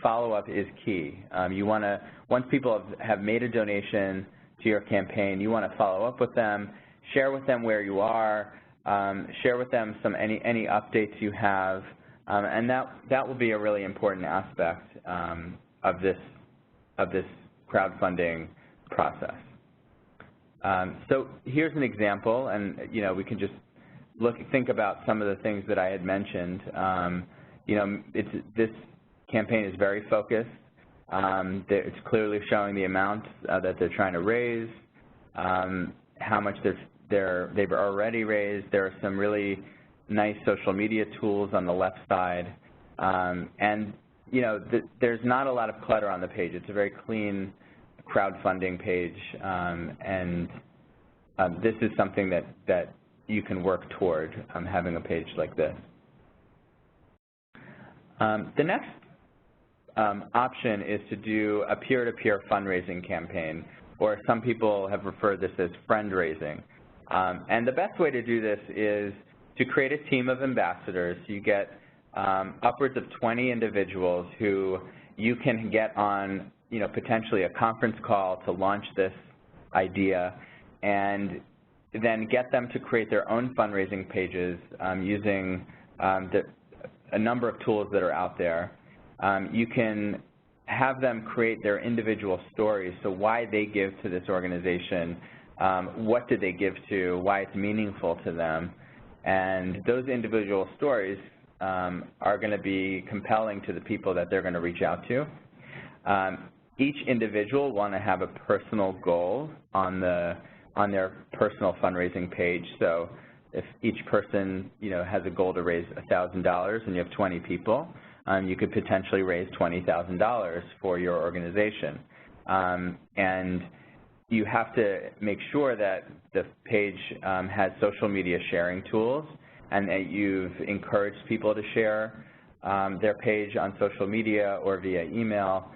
follow-up is key. You want to, once people have made a donation to your campaign, you want to follow up with them, share with them where you are, share with them any updates you have, and that will be a really important aspect of this crowdfunding process. So here's an example, and you know, we can just think about some of the things that I had mentioned. You know, this campaign is very focused. It's clearly showing the amount that they're trying to raise, how much they've already raised. There are some really nice social media tools on the left side, and you know, there's not a lot of clutter on the page. It's a very clean crowdfunding page, and this is something that you can work toward, having a page like this. The next option is to do a peer-to-peer fundraising campaign, or some people have referred this as friend raising. And the best way to do this is to create a team of ambassadors. You get upwards of 20 individuals who you can get on, you know, potentially a conference call to launch this idea, and then get them to create their own fundraising pages using a number of tools that are out there. You can have them create their individual stories, so why they give to this organization, what did they give to, why it's meaningful to them, and those individual stories are going to be compelling to the people that they're going to reach out to. Each individual want to have a personal goal on their personal fundraising page. So if each person, you know, has a goal to raise $1,000 and you have 20 people, you could potentially raise $20,000 for your organization. And you have to make sure that the page has social media sharing tools and that you've encouraged people to share their page on social media or via email.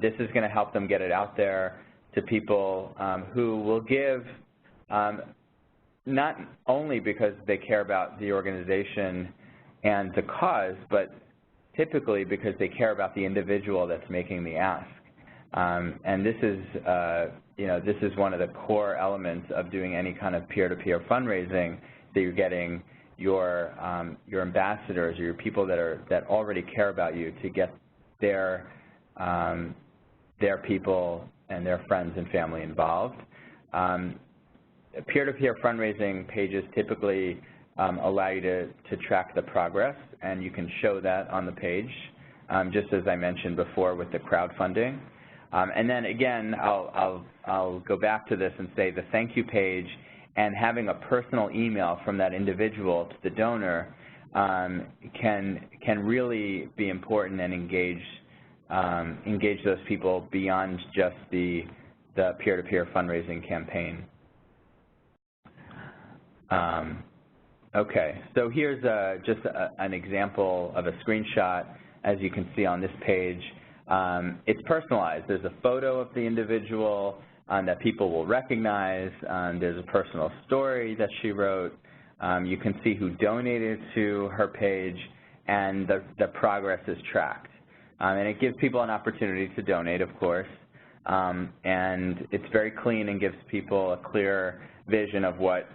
This is going to help them get it out there to people who will give not only because they care about the organization and the cause, but typically because they care about the individual that's making the ask. And this is, this is one of the core elements of doing any kind of peer-to-peer fundraising, that you're getting your ambassadors or your people that already care about you to get their people and their friends and family involved. Peer-to-peer fundraising pages typically allow you to track the progress, and you can show that on the page, just as I mentioned before with the crowdfunding. And then again, I'll go back to this and say the thank you page and having a personal email from that individual to the donor can really be important and engage those people beyond just the peer-to-peer fundraising campaign. Okay, so here's just an example of a screenshot, as you can see on this page. It's personalized. There's a photo of the individual that people will recognize. There's a personal story that she wrote. You can see who donated to her page, and the progress is tracked. And it gives people an opportunity to donate, of course, and it's very clean and gives people a clear vision of what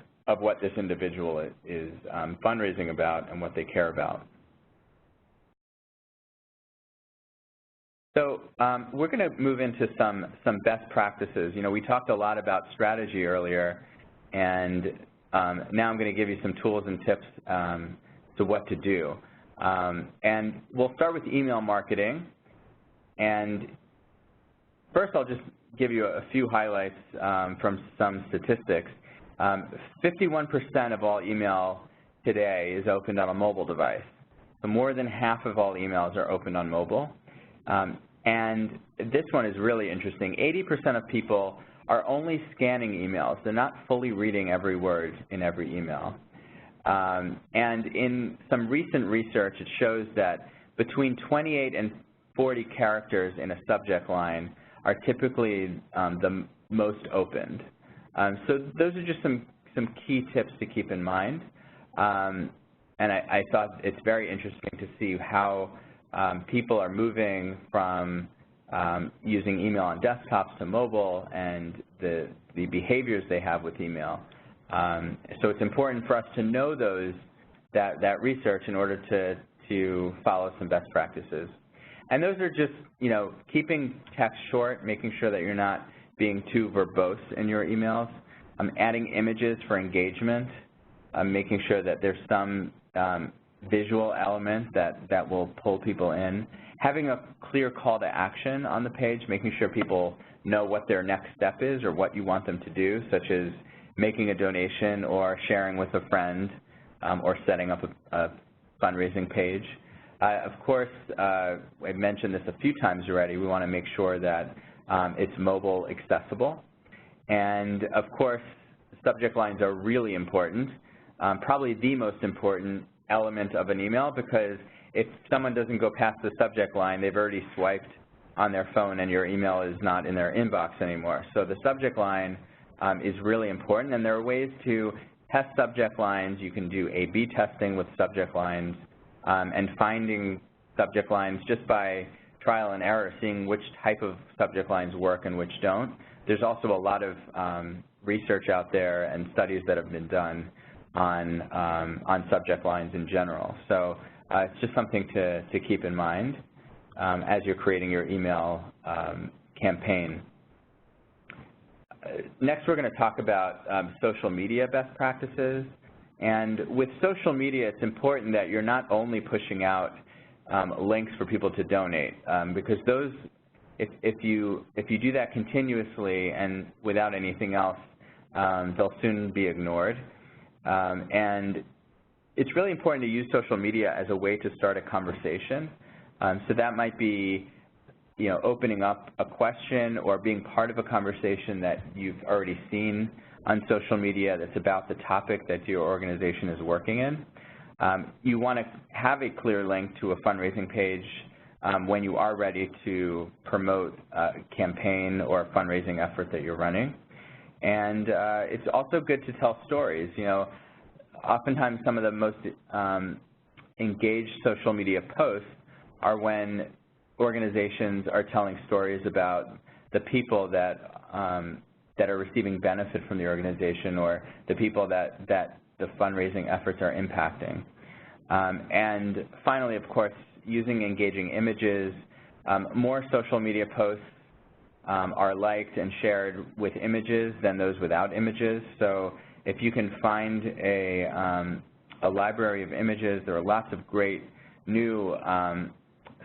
this individual is fundraising about and what they care about. So we're going to move into some best practices. You know, we talked a lot about strategy earlier, and now I'm going to give you some tools and tips to what to do. And we'll start with email marketing. And first, I'll just give you a few highlights from some statistics. 51% of all email today is opened on a mobile device. So more than half of all emails are opened on mobile. And this one is really interesting. 80% of people are only scanning emails. They're not fully reading every word in every email. And in some recent research, it shows that between 28 and 40 characters in a subject line are typically the most opened. So those are just some key tips to keep in mind. And I thought it's very interesting to see how people are moving from using email on desktops to mobile and the behaviors they have with email. So it's important for us to know that research in order to follow some best practices. And those are just, you know, keeping text short, making sure that you're not being too verbose in your emails, adding images for engagement, making sure that there's some visual element that will pull people in, having a clear call to action on the page, making sure people know what their next step is or what you want them to do, such as making a donation or sharing with a friend or setting up a fundraising page. Of course, I've mentioned this a few times already, we want to make sure that it's mobile accessible. And of course, subject lines are really important, probably the most important element of an email, because if someone doesn't go past the subject line, they've already swiped on their phone and your email is not in their inbox anymore. So the subject line is really important, and there are ways to test subject lines. You can do A/B testing with subject lines and finding subject lines just by trial and error, seeing which type of subject lines work and which don't. There's also a lot of research out there and studies that have been done on subject lines in general. So it's just something to keep in mind as you're creating your email campaign. Next, we're going to talk about social media best practices. And with social media, it's important that you're not only pushing out links for people to donate, because those, if you do that continuously and without anything else, they'll soon be ignored. And it's really important to use social media as a way to start a conversation. So that might be, you know, opening up a question or being part of a conversation that you've already seen on social media that's about the topic that your organization is working in. You want to have a clear link to a fundraising page when you are ready to promote a campaign or a fundraising effort that you're running. And it's also good to tell stories. You know, oftentimes some of the most engaged social media posts are when organizations are telling stories about the people that that are receiving benefit from the organization, or the people that the fundraising efforts are impacting. And finally, of course, using engaging images. More social media posts are liked and shared with images than those without images. So if you can find a library of images, there are lots of great new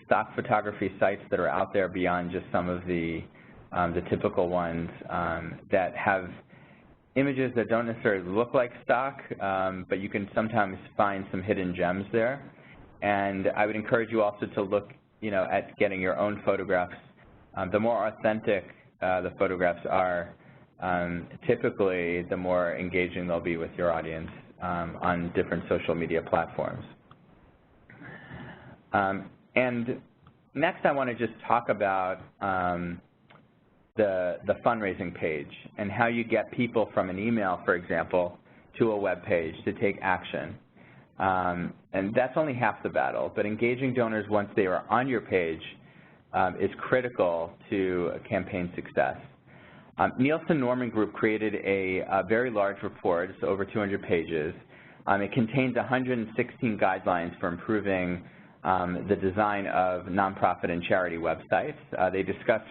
stock photography sites that are out there beyond just some of the typical ones that have images that don't necessarily look like stock, but you can sometimes find some hidden gems there. And I would encourage you also to look, you know, at getting your own photographs. The more authentic the photographs are, typically the more engaging they'll be with your audience on different social media platforms. And next I want to just talk about the fundraising page and how you get people from an email, for example, to a web page to take action. And that's only half the battle, but engaging donors once they are on your page is critical to campaign success. Nielsen Norman Group created a very large report. It's over 200 pages. It contains 116 guidelines for improving the design of nonprofit and charity websites. They discuss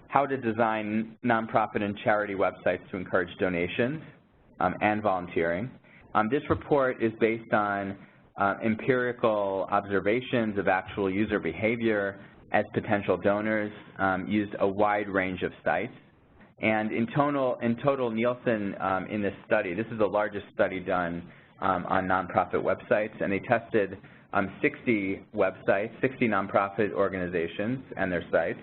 how to design nonprofit and charity websites to encourage donations and volunteering. This report is based on empirical observations of actual user behavior as potential donors, used a wide range of sites. And in total Nielsen in this study, this is the largest study done on nonprofit websites, and they tested 60 websites, 60 nonprofit organizations and their sites,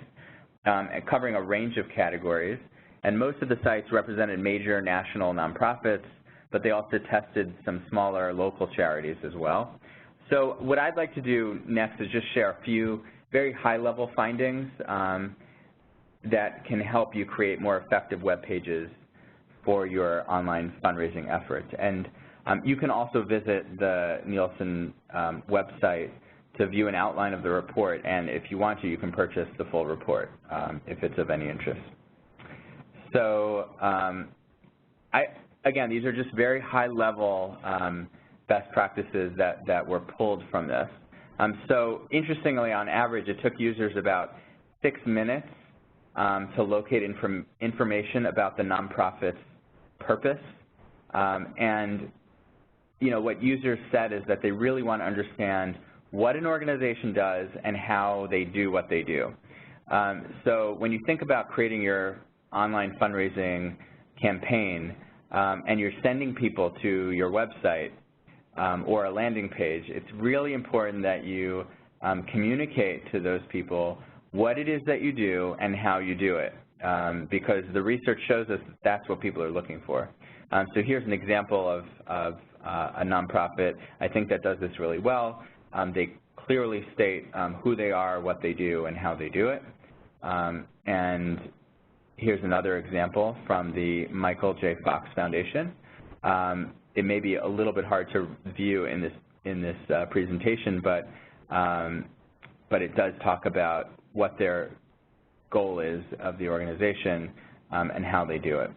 covering a range of categories. And most of the sites represented major national nonprofits, but they also tested some smaller local charities as well. So what I'd like to do next is just share a few very high-level findings that can help you create more effective web pages for your online fundraising efforts. And you can also visit the Nielsen website to view an outline of the report, and if you want to, you can purchase the full report if it's of any interest. So again, these are just very high-level best practices that were pulled from this. So interestingly, on average, it took users about 6 minutes to locate information about the nonprofit's purpose. And you know, what users said is that they really want to understand what an organization does and how they do what they do. So when you think about creating your online fundraising campaign and you're sending people to your website or a landing page, it's really important that you communicate to those people what it is that you do and how you do it, because the research shows us that that's what people are looking for. So here's an example of a nonprofit, I think, that does this really well. They clearly state who they are, what they do, and how they do it. And here's another example from the Michael J. Fox Foundation. It may be a little bit hard to view in this presentation, but it does talk about what their goal is of the organization and how they do it.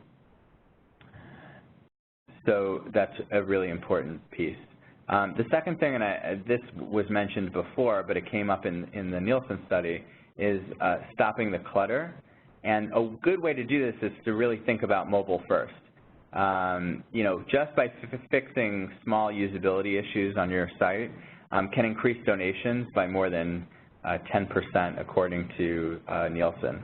So that's a really important piece. The second thing, and this was mentioned before, but it came up in the Nielsen study, is stopping the clutter. And a good way to do this is to really think about mobile first. You know, just by fixing small usability issues on your site can increase donations by more than 10% according to Nielsen.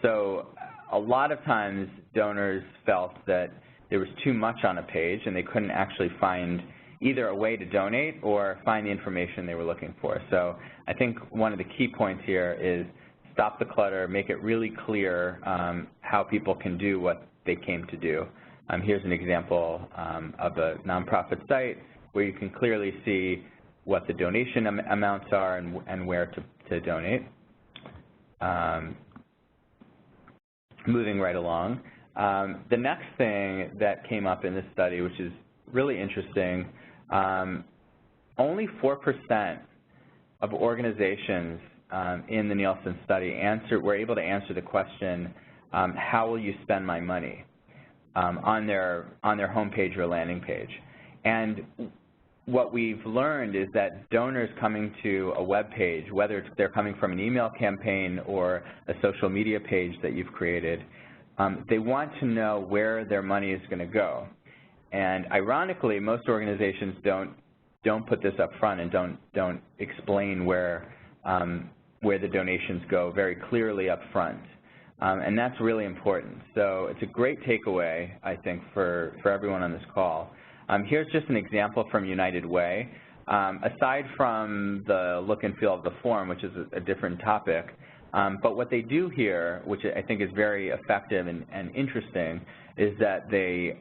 So a lot of times donors felt that there was too much on a page and they couldn't actually find either a way to donate or find the information they were looking for. So I think one of the key points here is stop the clutter, make it really clear how people can do what they came to do. Here's an example of a nonprofit site where you can clearly see what the donation amounts are and where to donate. Moving right along. The next thing that came up in this study, which is really interesting, only 4% of organizations in the Nielsen study were able to answer the question, how will you spend my money, on their homepage or landing page. And what we've learned is that donors coming to a web page, whether they're coming from an email campaign or a social media page that you've created, they want to know where their money is going to go. And ironically, most organizations don't put this up front and don't explain where the donations go very clearly up front. And that's really important. So it's a great takeaway, I think, for everyone on this call. Here's just an example from United Way. Aside from the look and feel of the form, which is a different topic, but what they do here, which I think is very effective and interesting, is that they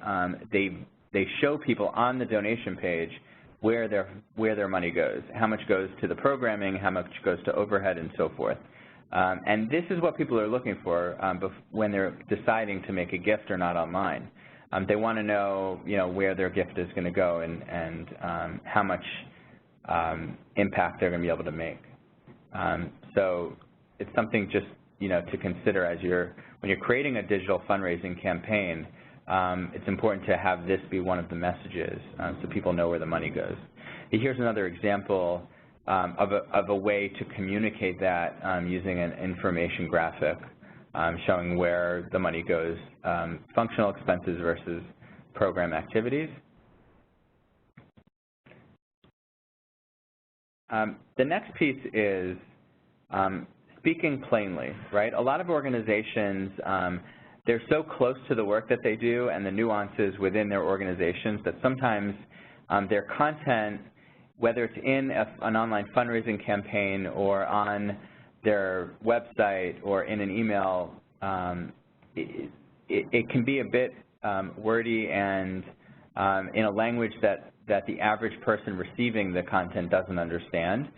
show people on the donation page where their money goes, how much goes to the programming, how much goes to overhead, and so forth. And this is what people are looking for when they're deciding to make a gift or not online. They want to know, where their gift is going to go and how much impact they're going to be able to make. So it's something just, to consider as when you're creating a digital fundraising campaign. It's important to have this be one of the messages so people know where the money goes. Here's another example of a way to communicate that using an information graphic showing where the money goes, functional expenses versus program activities. The next piece is speaking plainly, right? A lot of organizations, they're so close to the work that they do and the nuances within their organizations that sometimes their content, whether it's in an online fundraising campaign or on their website or in an email, it can be a bit wordy and in a language that the average person receiving the content doesn't understand.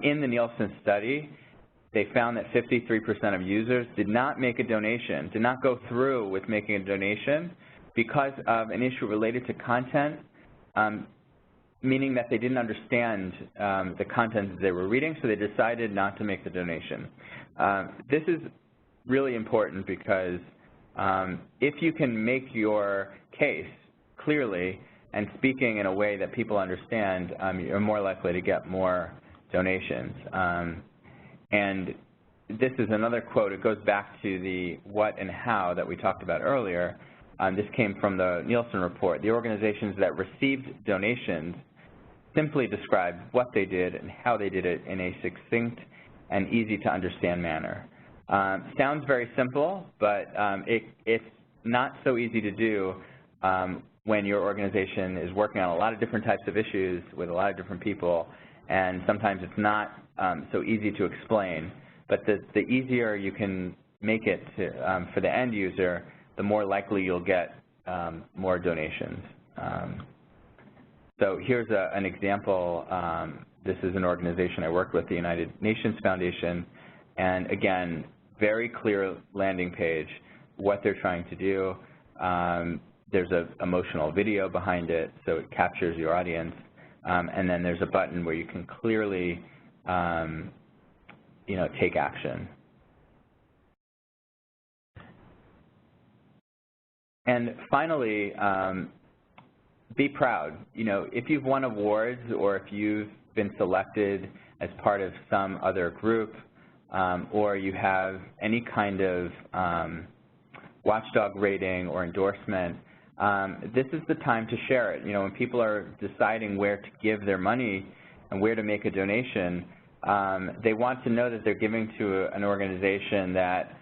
In the Nielsen study, they found that 53% of users did not make a donation, did not go through with making a donation because of an issue related to content, meaning that they didn't understand the content that they were reading, so they decided not to make the donation. This is really important because if you can make your case clearly and speaking in a way that people understand, you're more likely to get more donations. And this is another quote. It goes back to the what and how that we talked about earlier. This came from the Nielsen report. The organizations that received donations simply described what they did and how they did it in a succinct and easy-to-understand manner. Sounds very simple, but it's not so easy to do when your organization is working on a lot of different types of issues with a lot of different people, and sometimes it's not so easy to explain. But the easier you can make it for the end user, the more likely you'll get more donations. So here's an example. This is an organization I worked with, the United Nations Foundation, and again, very clear landing page, what they're trying to do. There's an emotional video behind it, so it captures your audience, and then there's a button where you can clearly, take action. And finally, be proud. If you've won awards or if you've been selected as part of some other group, or you have any kind of watchdog rating or endorsement, this is the time to share it. When people are deciding where to give their money and where to make a donation, they want to know that they're giving to an organization that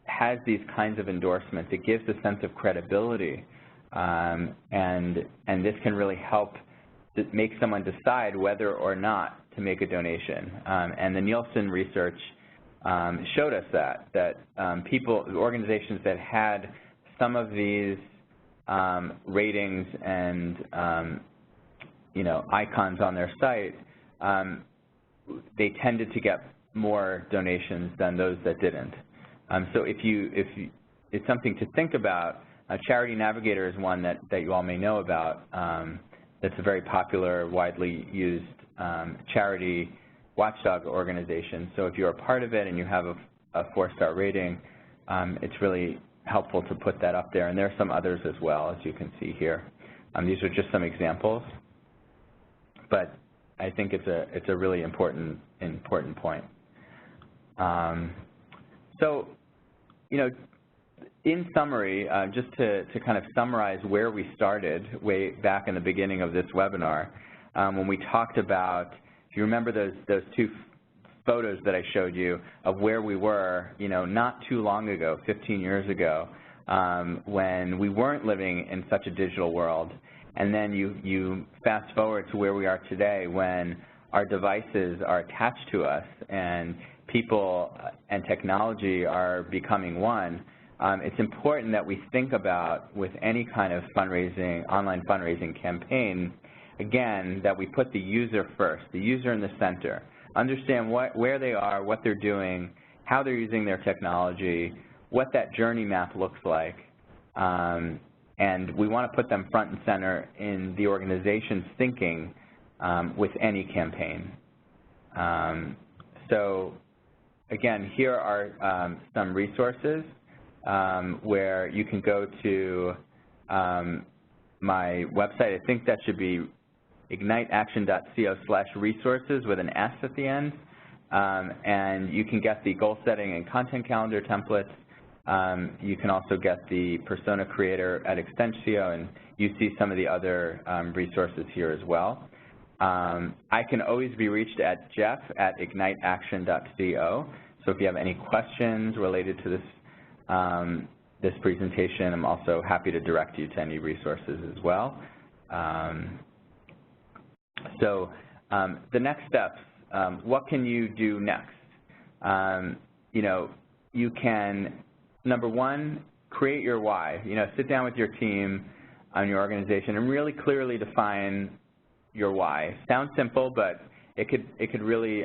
has these kinds of endorsements. It gives a sense of credibility, and this can really help make someone decide whether or not to make a donation. And the Nielsen research showed us that organizations that had some of these ratings and icons on their site, they tended to get more donations than those that didn't. So if it's something to think about, Charity Navigator is one that you all may know about. That's a very popular, widely used charity watchdog organization. So if you're a part of it and you have a 4-star rating, it's really helpful to put that up there. And there are some others as well, as you can see here. These are just some examples, but I think it's a really important point. So, in summary, just to kind of summarize where we started way back in the beginning of this webinar, when we talked about, if you remember those two photos that I showed you of where we were, not too long ago, 15 years ago, when we weren't living in such a digital world, and then you fast forward to where we are today when our devices are attached to us and people and technology are becoming one. It's important that we think about, with any kind of fundraising, online fundraising campaign, again, that we put the user first, the user in the center. Understand where they are, what they're doing, how they're using their technology, what that journey map looks like, and we want to put them front and center in the organization's thinking with any campaign. So, again, here are some resources where you can go to my website. I think that should be igniteaction.co/resources with an S at the end, and you can get the goal setting and content calendar templates. You can also get the persona creator at Extensio, and you see some of the other resources here as well. I can always be reached at jeff@igniteaction.co, so if you have any questions related to this presentation, I'm also happy to direct you to any resources as well. So the next steps, what can you do next? You can, number one, create your why. Sit down with your team and your organization and really clearly define your why. Sounds simple, but it could really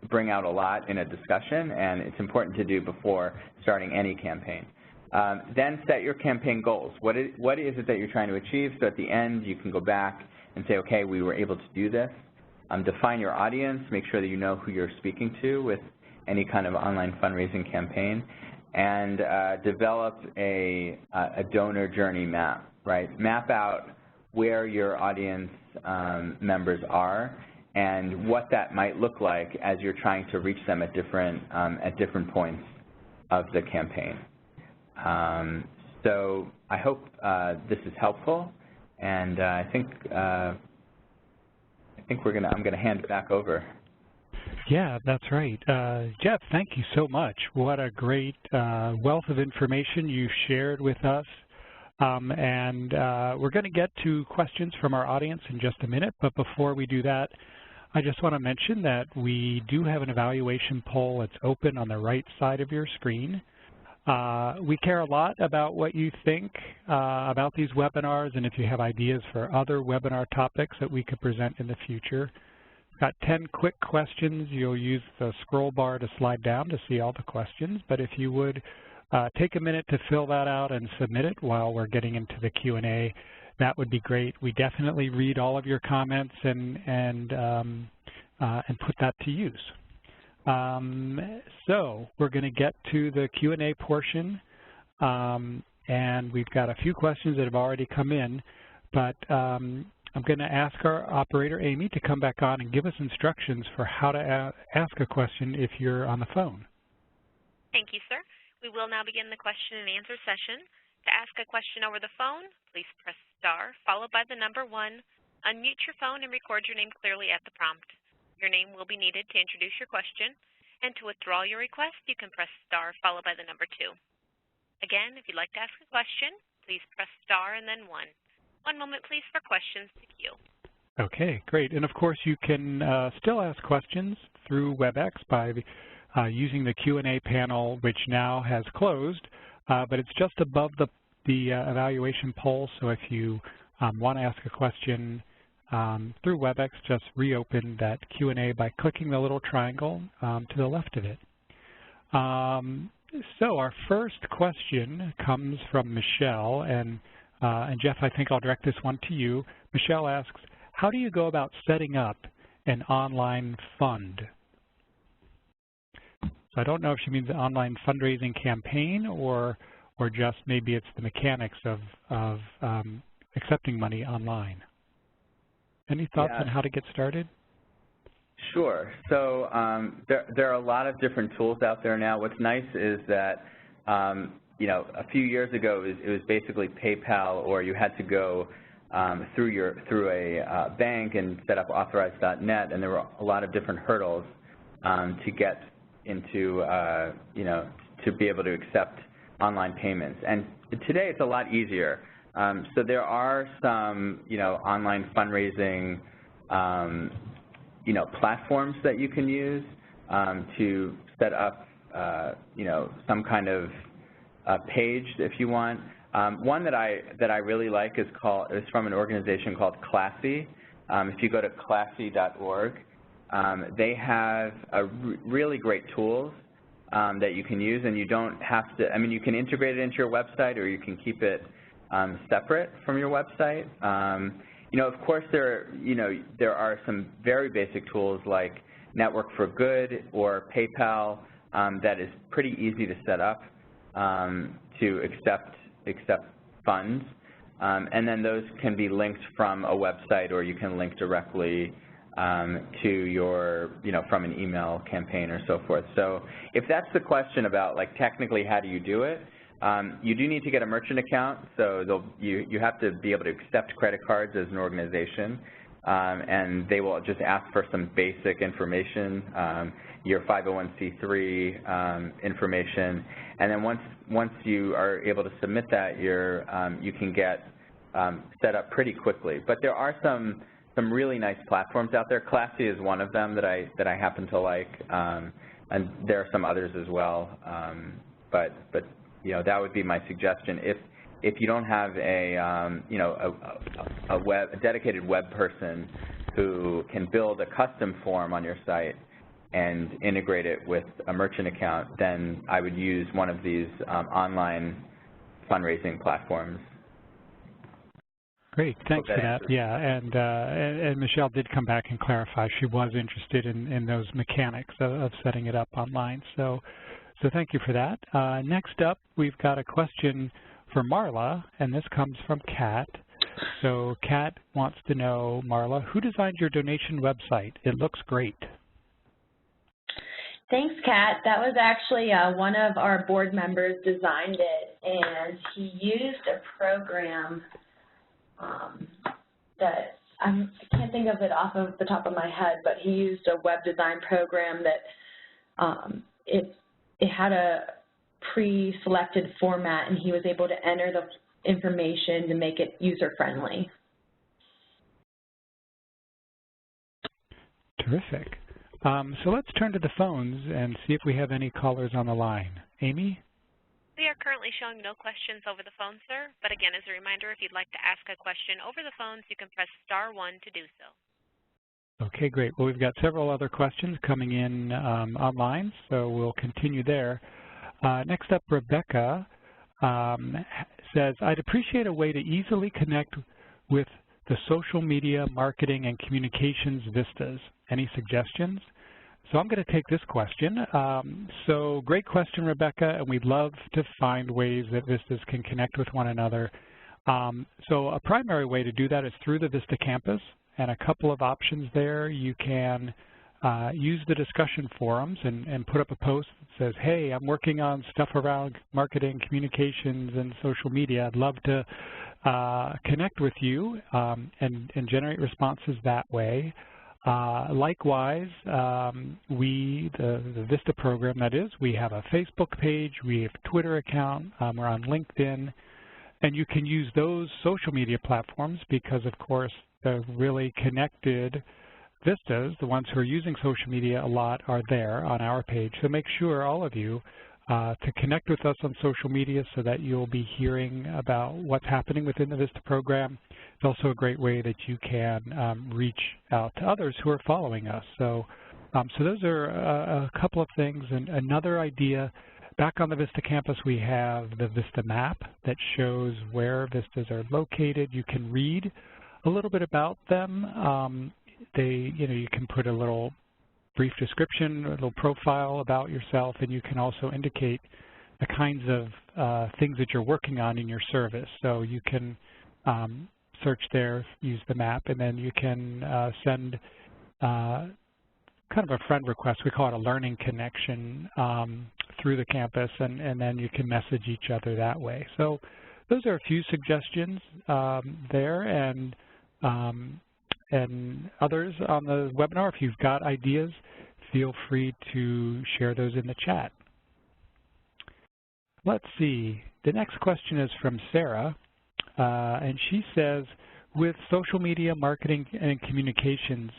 bring out a lot in a discussion, and it's important to do before starting any campaign. Then set your campaign goals. What is it that you're trying to achieve? So at the end, you can go back and say, okay, we were able to do this. Define your audience. Make sure that you know who you're speaking to with any kind of online fundraising campaign. And develop a donor journey map, right? Map out where your audience members are and what that might look like as you're trying to reach them at different points of the campaign. So I hope this is helpful, and I think I'm going to hand it back over. Yeah, that's right. Jeff, thank you so much. What a great wealth of information you shared with us. And we're going to get to questions from our audience in just a minute, but before we do that, I just want to mention that we do have an evaluation poll that's open on the right side of your screen. We care a lot about what you think about these webinars, and if you have ideas for other webinar topics that we could present in the future. Got 10 quick questions. You'll use the scroll bar to slide down to see all the questions, but if you would take a minute to fill that out and submit it while we're getting into the Q&A, that would be great. We definitely read all of your comments and put that to use. So we're going to get to the Q&A portion, and we've got a few questions that have already come in, but I'm going to ask our operator, Amy, to come back on and give us instructions for how to ask a question if you're on the phone. Thank you, sir. We will now begin the question and answer session. To ask a question over the phone, please press star followed by the number 1. Unmute your phone and record your name clearly at the prompt. Your name will be needed to introduce your question. And to withdraw your request, you can press star followed by the number 2. Again, if you'd like to ask a question, please press star and then 1. One moment, please, for questions to queue. Okay, great. And of course, you can still ask questions through WebEx by using the Q&A panel, which now has closed, but it's just above the the evaluation poll, so if you want to ask a question through WebEx, just reopen that Q&A by clicking the little triangle to the left of it. So our first question comes from Michelle, and Jeff, I think I'll direct this one to you. Michelle asks, how do you go about setting up an online fund? So I don't know if she means an online fundraising campaign or just maybe it's the mechanics of accepting money online. Any thoughts on how to get started? Sure. So there are a lot of different tools out there now. What's nice is that, you know, a few years ago it was basically PayPal, or you had to go through a bank and set up Authorize.net, and there were a lot of different hurdles to get into, you know, to be able to accept online payments. And today it's a lot easier. So there are some, you know, online fundraising, you know, platforms that you can use to set up, you know, some kind of page if you want. One that I really like is from an organization called Classy. If you go to classy.org, they have really great tools that you can use, and you don't have to, I mean, you can integrate it into your website, or you can keep it separate from your website. You know, of course, there are some very basic tools like Network for Good or PayPal that is pretty easy to set up to accept funds, and then those can be linked from a website, or you can link directly to your, you know, from an email campaign or so forth. So if that's the question about, like, technically how do you do it, you do need to get a merchant account, so you have to be able to accept credit cards as an organization, and they will just ask for some basic information, your 501c3 information, and then once you are able to submit that, you can get set up pretty quickly. But there are some really nice platforms out there. Classy is one of them that I happen to like, and there are some others as well. But you know, that would be my suggestion. If you don't have a you know, a dedicated web person who can build a custom form on your site and integrate it with a merchant account, then I would use one of these online fundraising platforms. Great, thanks for that. Yeah, and Michelle did come back and clarify she was interested in those mechanics of setting it up online. So thank you for that. Next up, we've got a question for Marla, and this comes from Kat. So Kat wants to know, Marla, who designed your donation website? It looks great. Thanks, Kat. That was actually one of our board members designed it, and he used a program that I can't think of it off of the top of my head, but he used a web design program that it had a pre-selected format, and he was able to enter the information to make it user-friendly. Terrific. So let's turn to the phones and see if we have any callers on the line. Amy? We are currently showing no questions over the phone, sir. But again, as a reminder, if you'd like to ask a question over the phones, you can press *1 to do so. Okay, great. Well, we've got several other questions coming in online, so we'll continue there. Next up, Rebecca says, I'd appreciate a way to easily connect with the social media, marketing, and communications vistas. Any suggestions? So I'm going to take this question. So great question, Rebecca, and we'd love to find ways that vistas can connect with one another. So a primary way to do that is through the Vista campus, and a couple of options there. You can use the discussion forums and put up a post that says, hey, I'm working on stuff around marketing, communications, and social media. I'd love to connect with you and generate responses that way. Likewise, the Vista program, that is, we have a Facebook page, we have a Twitter account, we're on LinkedIn, and you can use those social media platforms because, of course, the really connected vistas, the ones who are using social media a lot, are there on our page. So make sure, all of you, to connect with us on social media so that you'll be hearing about what's happening within the VISTA program. It's also a great way that you can reach out to others who are following us. So those are a couple of things. And another idea, back on the VISTA campus, we have the VISTA map that shows where VISTAs are located. You can read a little bit about them. You can put a little brief description, a little profile about yourself, and you can also indicate the kinds of things that you're working on in your service. So you can search there, use the map, and then you can send kind of a friend request. We call it a learning connection through the campus, and then you can message each other that way. So those are a few suggestions there, and others on the webinar. If you've got ideas, feel free to share those in the chat. Let's see. The next question is from Sarah, and she says, with social media marketing and communications,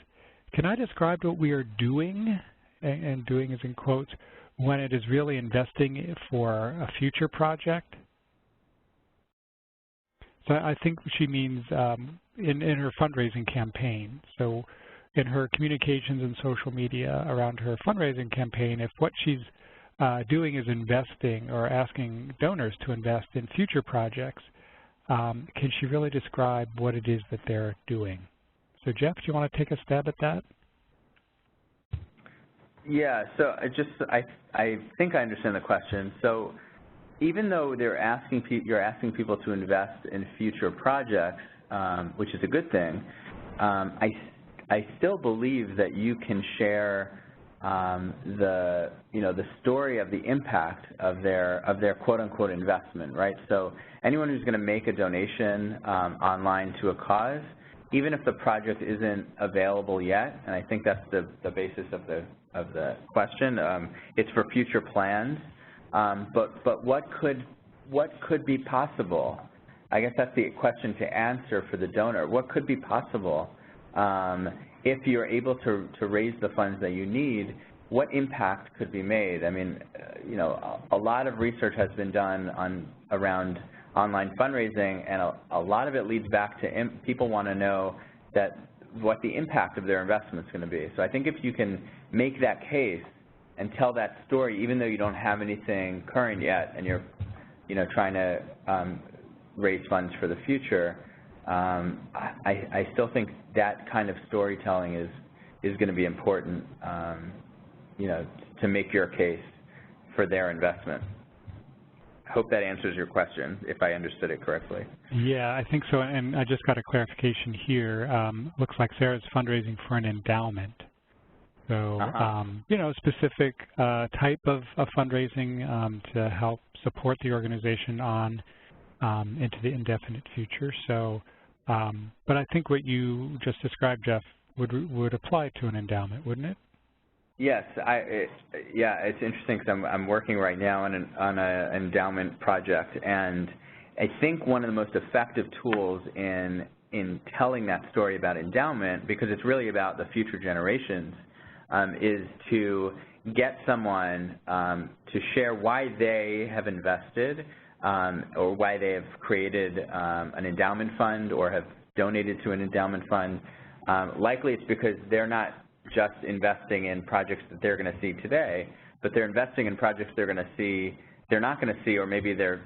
can I describe what we are doing, and doing is in quotes, when it is really investing for a future project? So I think she means in her fundraising campaign. So in her communications and social media around her fundraising campaign, if what she's doing is investing or asking donors to invest in future projects, can she really describe what it is that they're doing? So Jeff, do you want to take a stab at that? Yeah, so I think I understand the question. So even though you're asking people to invest in future projects, which is a good thing, I still believe that you can share the story of the impact of their quote-unquote investment, right? So anyone who's going to make a donation online to a cause, even if the project isn't available yet, and I think that's the basis of the question, it's for future plans. But what could be possible? I guess that's the question to answer for the donor. What could be possible if you're able to raise the funds that you need? What impact could be made? I mean, a lot of research has been done around online fundraising, and a lot of it leads back to people want to know what the impact of their investment is going to be. So I think if you can make that case and tell that story, even though you don't have anything current yet, and you're, trying to raise funds for the future, I still think that kind of storytelling is going to be important, to make your case for their investment. I hope that answers your question, if I understood it correctly. Yeah, I think so, and I just got a clarification here. Looks like Sarah's fundraising for an endowment. So, a specific type of fundraising to help support the organization on into the indefinite future. So, but I think what you just described, Jeff, would apply to an endowment, wouldn't it? Yes, yeah, it's interesting because I'm working right now on an endowment project, and I think one of the most effective tools in telling that story about endowment, because it's really about the future generations, is to get someone to share why they have invested or why they have created an endowment fund or have donated to an endowment fund. Likely it's because they're not just investing in projects that they're going to see today, but they're investing in projects they're not going to see, or maybe their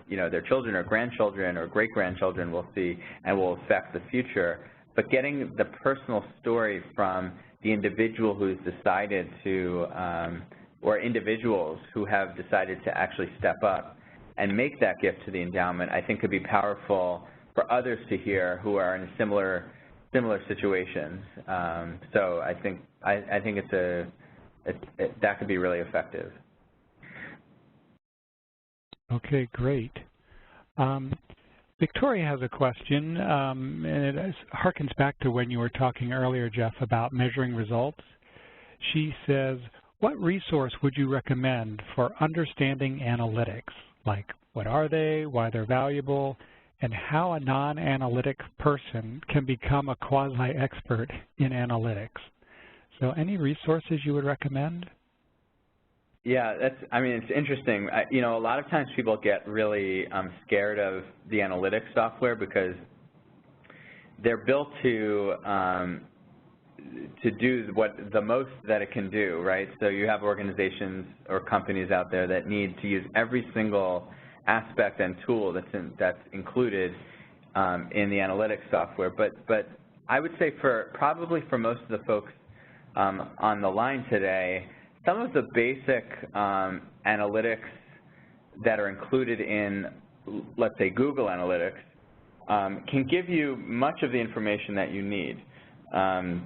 children or grandchildren or great-grandchildren will see and will affect the future. But getting the personal story from the individual who's decided to, or individuals who have decided to actually step up and make that gift to the endowment, I think could be powerful for others to hear who are in similar situations. So I think that could be really effective. Okay, great. Victoria has a question, and it harkens back to when you were talking earlier, Jeff, about measuring results. She says, what resource would you recommend for understanding analytics? Like, what are they, why they're valuable, and how a non-analytic person can become a quasi-expert in analytics? So any resources you would recommend? Yeah, I mean, it's interesting. You know, a lot of times people get really scared of the analytics software because they're built to do the most that it can do, right? So you have organizations or companies out there that need to use every single aspect and tool that's included in the analytics software. But I would say probably for most of the folks on the line today, some of the basic analytics that are included in, let's say, Google Analytics can give you much of the information that you need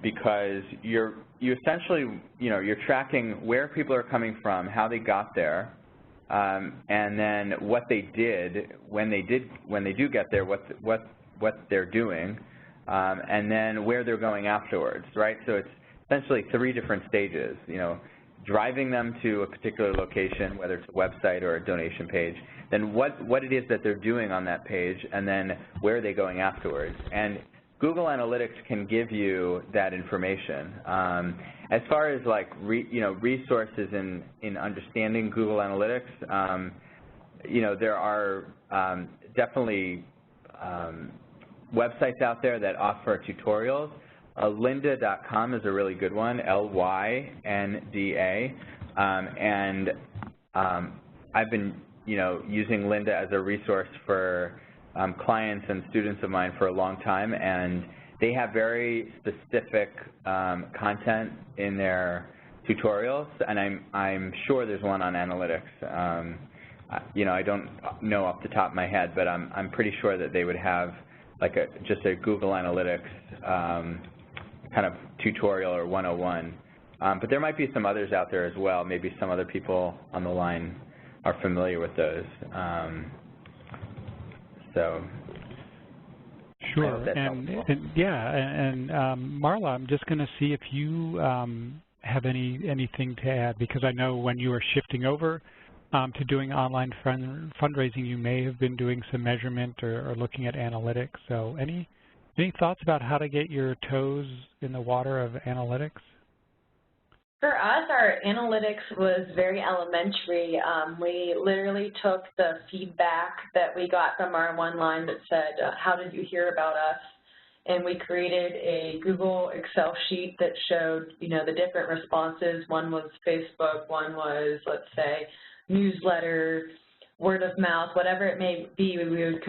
because you essentially, you know, you're tracking where people are coming from, how they got there, and then what they did when they do get there, what they're doing, and then where they're going afterwards, right? So it's essentially 3 different stages, you know, driving them to a particular location, whether it's a website or a donation page, then what it is that they're doing on that page, and then where are they going afterwards. And Google Analytics can give you that information. As far as like resources in understanding Google Analytics, you know, there are definitely websites out there that offer tutorials. Lynda.com is a really good one, Lynda, and I've been, you know, using Lynda as a resource for clients and students of mine for a long time, and they have very specific content in their tutorials, and I'm sure there's one on analytics. You know, I don't know off the top of my head, but I'm pretty sure that they would have like just a Google Analytics kind of tutorial or 101. But there might be some others out there as well. Maybe some other people on the line are familiar with those. So sure, and Marla, I'm just going to see if you have anything to add, because I know when you were shifting over to doing online fundraising, you may have been doing some measurement or looking at analytics. So any thoughts about how to get your toes in the water of analytics? For us, our analytics was very elementary. We literally took the feedback that we got from our one line that said, how did you hear about us? And we created a Google Excel sheet that showed, you know, the different responses. One was Facebook, one was, let's say, newsletter, word of mouth, whatever it may be. We would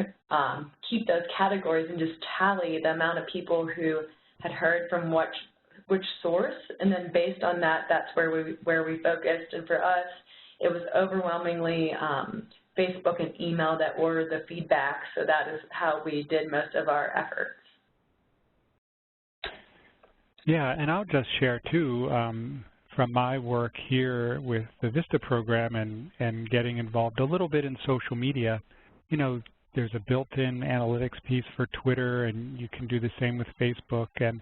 keep those categories and just tally the amount of people who had heard from which source, and then based on that, that's where we focused. And for us, it was overwhelmingly Facebook and email that were the feedback, so that is how we did most of our efforts. Yeah, and I'll just share too, from my work here with the VISTA program and getting involved a little bit in social media, you know, there's a built-in analytics piece for Twitter, and you can do the same with Facebook. And,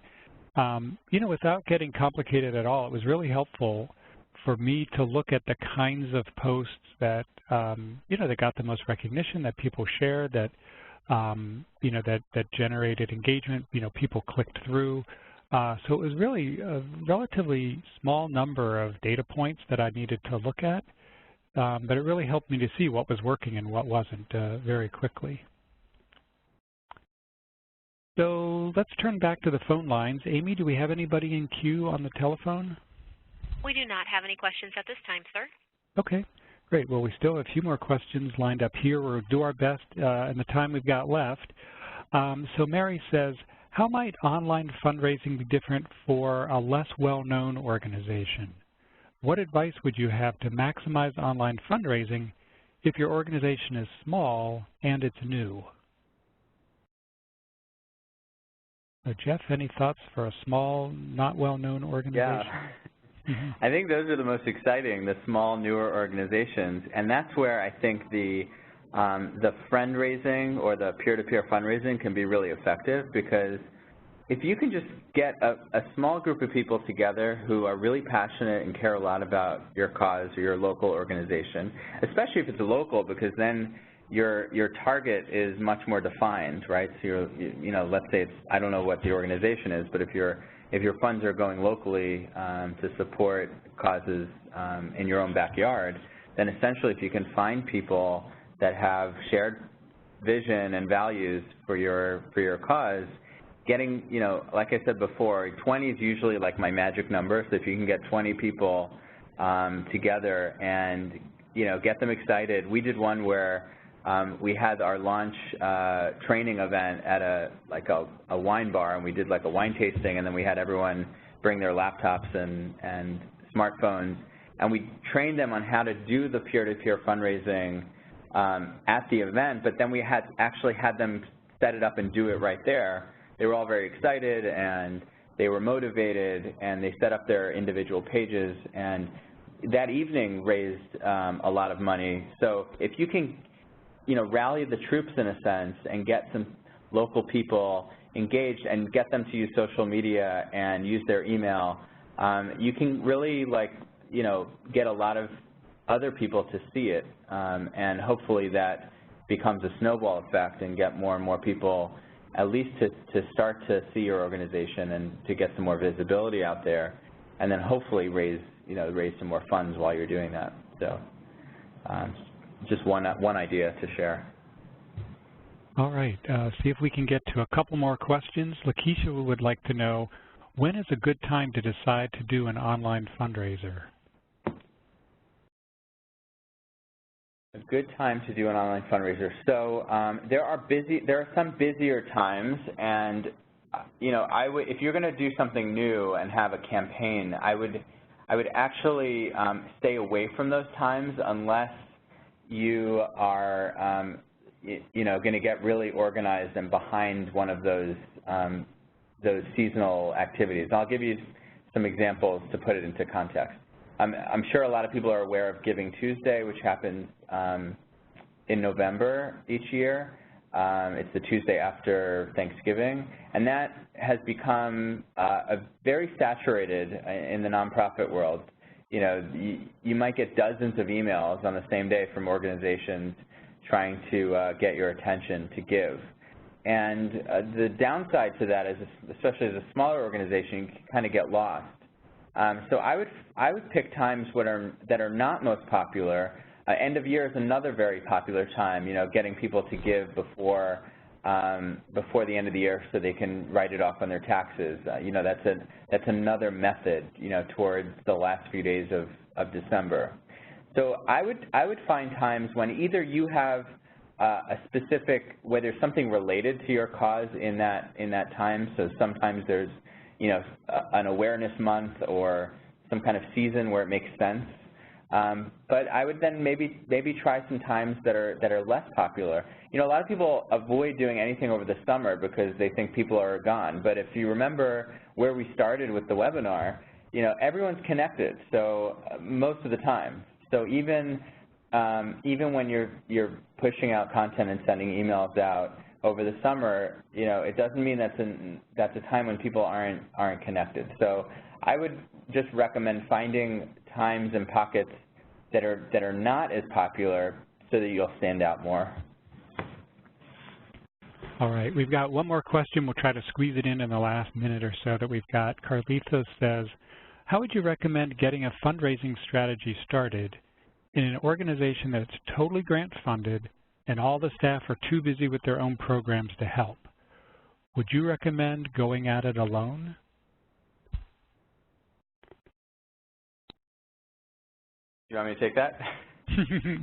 you know, without getting complicated at all, it was really helpful for me to look at the kinds of posts that, you know, that got the most recognition, that people shared, that, you know, that generated engagement, you know, people clicked through. So it was really a relatively small number of data points that I needed to look at, but it really helped me to see what was working and what wasn't very quickly. So let's turn back to the phone lines. Amy, do we have anybody in queue on the telephone? We do not have any questions at this time, sir. Okay, great. Well, we still have a few more questions lined up here. We'll do our best in the time we've got left. So Mary says, how might online fundraising be different for a less well-known organization? What advice would you have to maximize online fundraising if your organization is small and it's new? So Jeff, any thoughts for a small, not well-known organization? Yeah. I think those are the most exciting, the small, newer organizations, and that's where I think the fundraising or the peer-to-peer fundraising can be really effective, because if you can just get a small group of people together who are really passionate and care a lot about your cause or your local organization, especially if it's a local, because then your target is much more defined, right? So let's say I don't know what the organization is, but if your funds are going locally to support causes in your own backyard, then essentially if you can find people that have shared vision and values for your cause, getting, like I said before, 20 is usually like my magic number. So if you can get 20 people together and get them excited. We did one where we had our launch training event at a wine bar, and we did like a wine tasting, and then we had everyone bring their laptops and smartphones, and we trained them on how to do the peer-to-peer fundraising at the event, but then we actually had them set it up and do it right there. They were all very excited, and they were motivated, and they set up their individual pages, and that evening raised a lot of money. So if you can rally the troops in a sense and get some local people engaged and get them to use social media and use their email, you can really get a lot of other people to see it, and hopefully that becomes a snowball effect and get more and more people at least to start to see your organization and to get some more visibility out there, and then hopefully raise some more funds while you're doing that. So just one idea to share. All right. See if we can get to a couple more questions. Lakeisha would like to know, when is a good time to decide to do an online fundraiser? A good time to do an online fundraiser. So there are some busier times, and if you're going to do something new and have a campaign, I would actually stay away from those times unless you are going to get really organized and behind one of those seasonal activities. And I'll give you some examples to put it into context. I'm sure a lot of people are aware of Giving Tuesday, which happens in November each year. It's the Tuesday after Thanksgiving, and that has become very saturated in the nonprofit world. You might get dozens of emails on the same day from organizations trying to get your attention to give. And the downside to that is, especially as a smaller organization, you can kind of get lost. So I would pick times that are not most popular. End of year is another very popular time, getting people to give before the end of the year so they can write it off on their taxes. That's another method, towards the last few days of December. So I would find times when either you have a specific, where there's something related to your cause in that time. So sometimes there's an awareness month or some kind of season where it makes sense. But I would then maybe try some times that are less popular. A lot of people avoid doing anything over the summer because they think people are gone. But if you remember where we started with the webinar, everyone's connected. So most of the time. So even when you're pushing out content and sending emails out over the summer, it doesn't mean that's a time when people aren't connected. So I would just recommend finding times and pockets that are not as popular so that you'll stand out more. All right, we've got one more question. We'll try to squeeze it in the last minute or so that we've got. Carlito says, how would you recommend getting a fundraising strategy started in an organization that's totally grant funded and all the staff are too busy with their own programs to help? Would you recommend going at it alone? You want me to take that?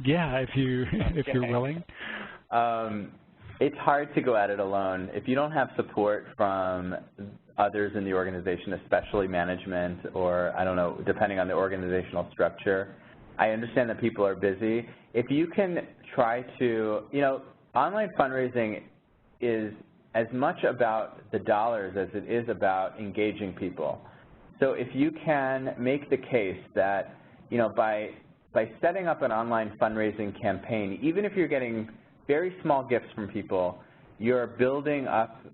Yeah, if you're willing. It's hard to go at it alone. If you don't have support from others in the organization, especially management or, I don't know, depending on the organizational structure, I understand that people are busy. If you can try to, online fundraising is as much about the dollars as it is about engaging people. So if you can make the case that, by setting up an online fundraising campaign, even if you're getting very small gifts from people, you're building up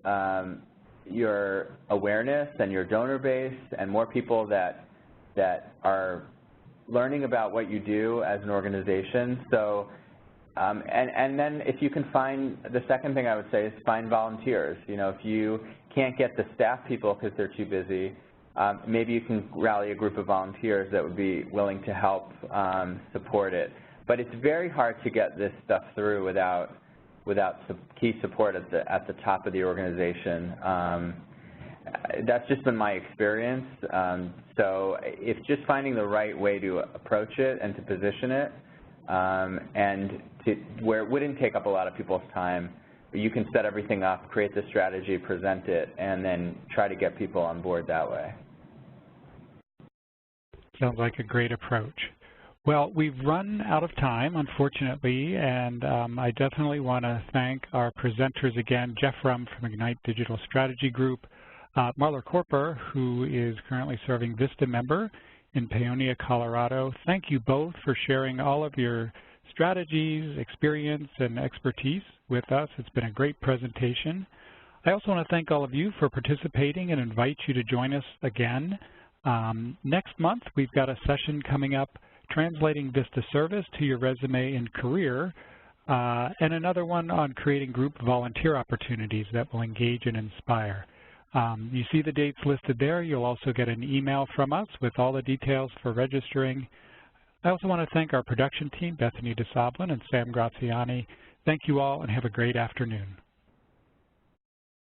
your awareness and your donor base and more people that are learning about what you do as an organization. So And then if you can find, the second thing I would say is find volunteers. You know, if you can't get the staff people because they're too busy, maybe you can rally a group of volunteers that would be willing to help support it. But it's very hard to get this stuff through without key support at the top of the organization. That's just been my experience. So it's just finding the right way to approach it and to position it, where it wouldn't take up a lot of people's time. You can set everything up, create the strategy, present it, and then try to get people on board that way. Sounds like a great approach. Well, we've run out of time, unfortunately, and I definitely want to thank our presenters again, Jeff Rum from Ignite Digital Strategy Group, Marla Corper, who is currently serving VISTA member in Paonia, Colorado. Thank you both for sharing all of your strategies, experience, and expertise with us. It's been a great presentation. I also want to thank all of you for participating and invite you to join us again. Next month, we've got a session coming up, Translating VISTA Service to Your Resume and Career, and another one on creating group volunteer opportunities that will engage and inspire. You see the dates listed there. You'll also get an email from us with all the details for registering. I also want to thank our production team, Bethany DeSablin and Sam Graziani. Thank you all and have a great afternoon.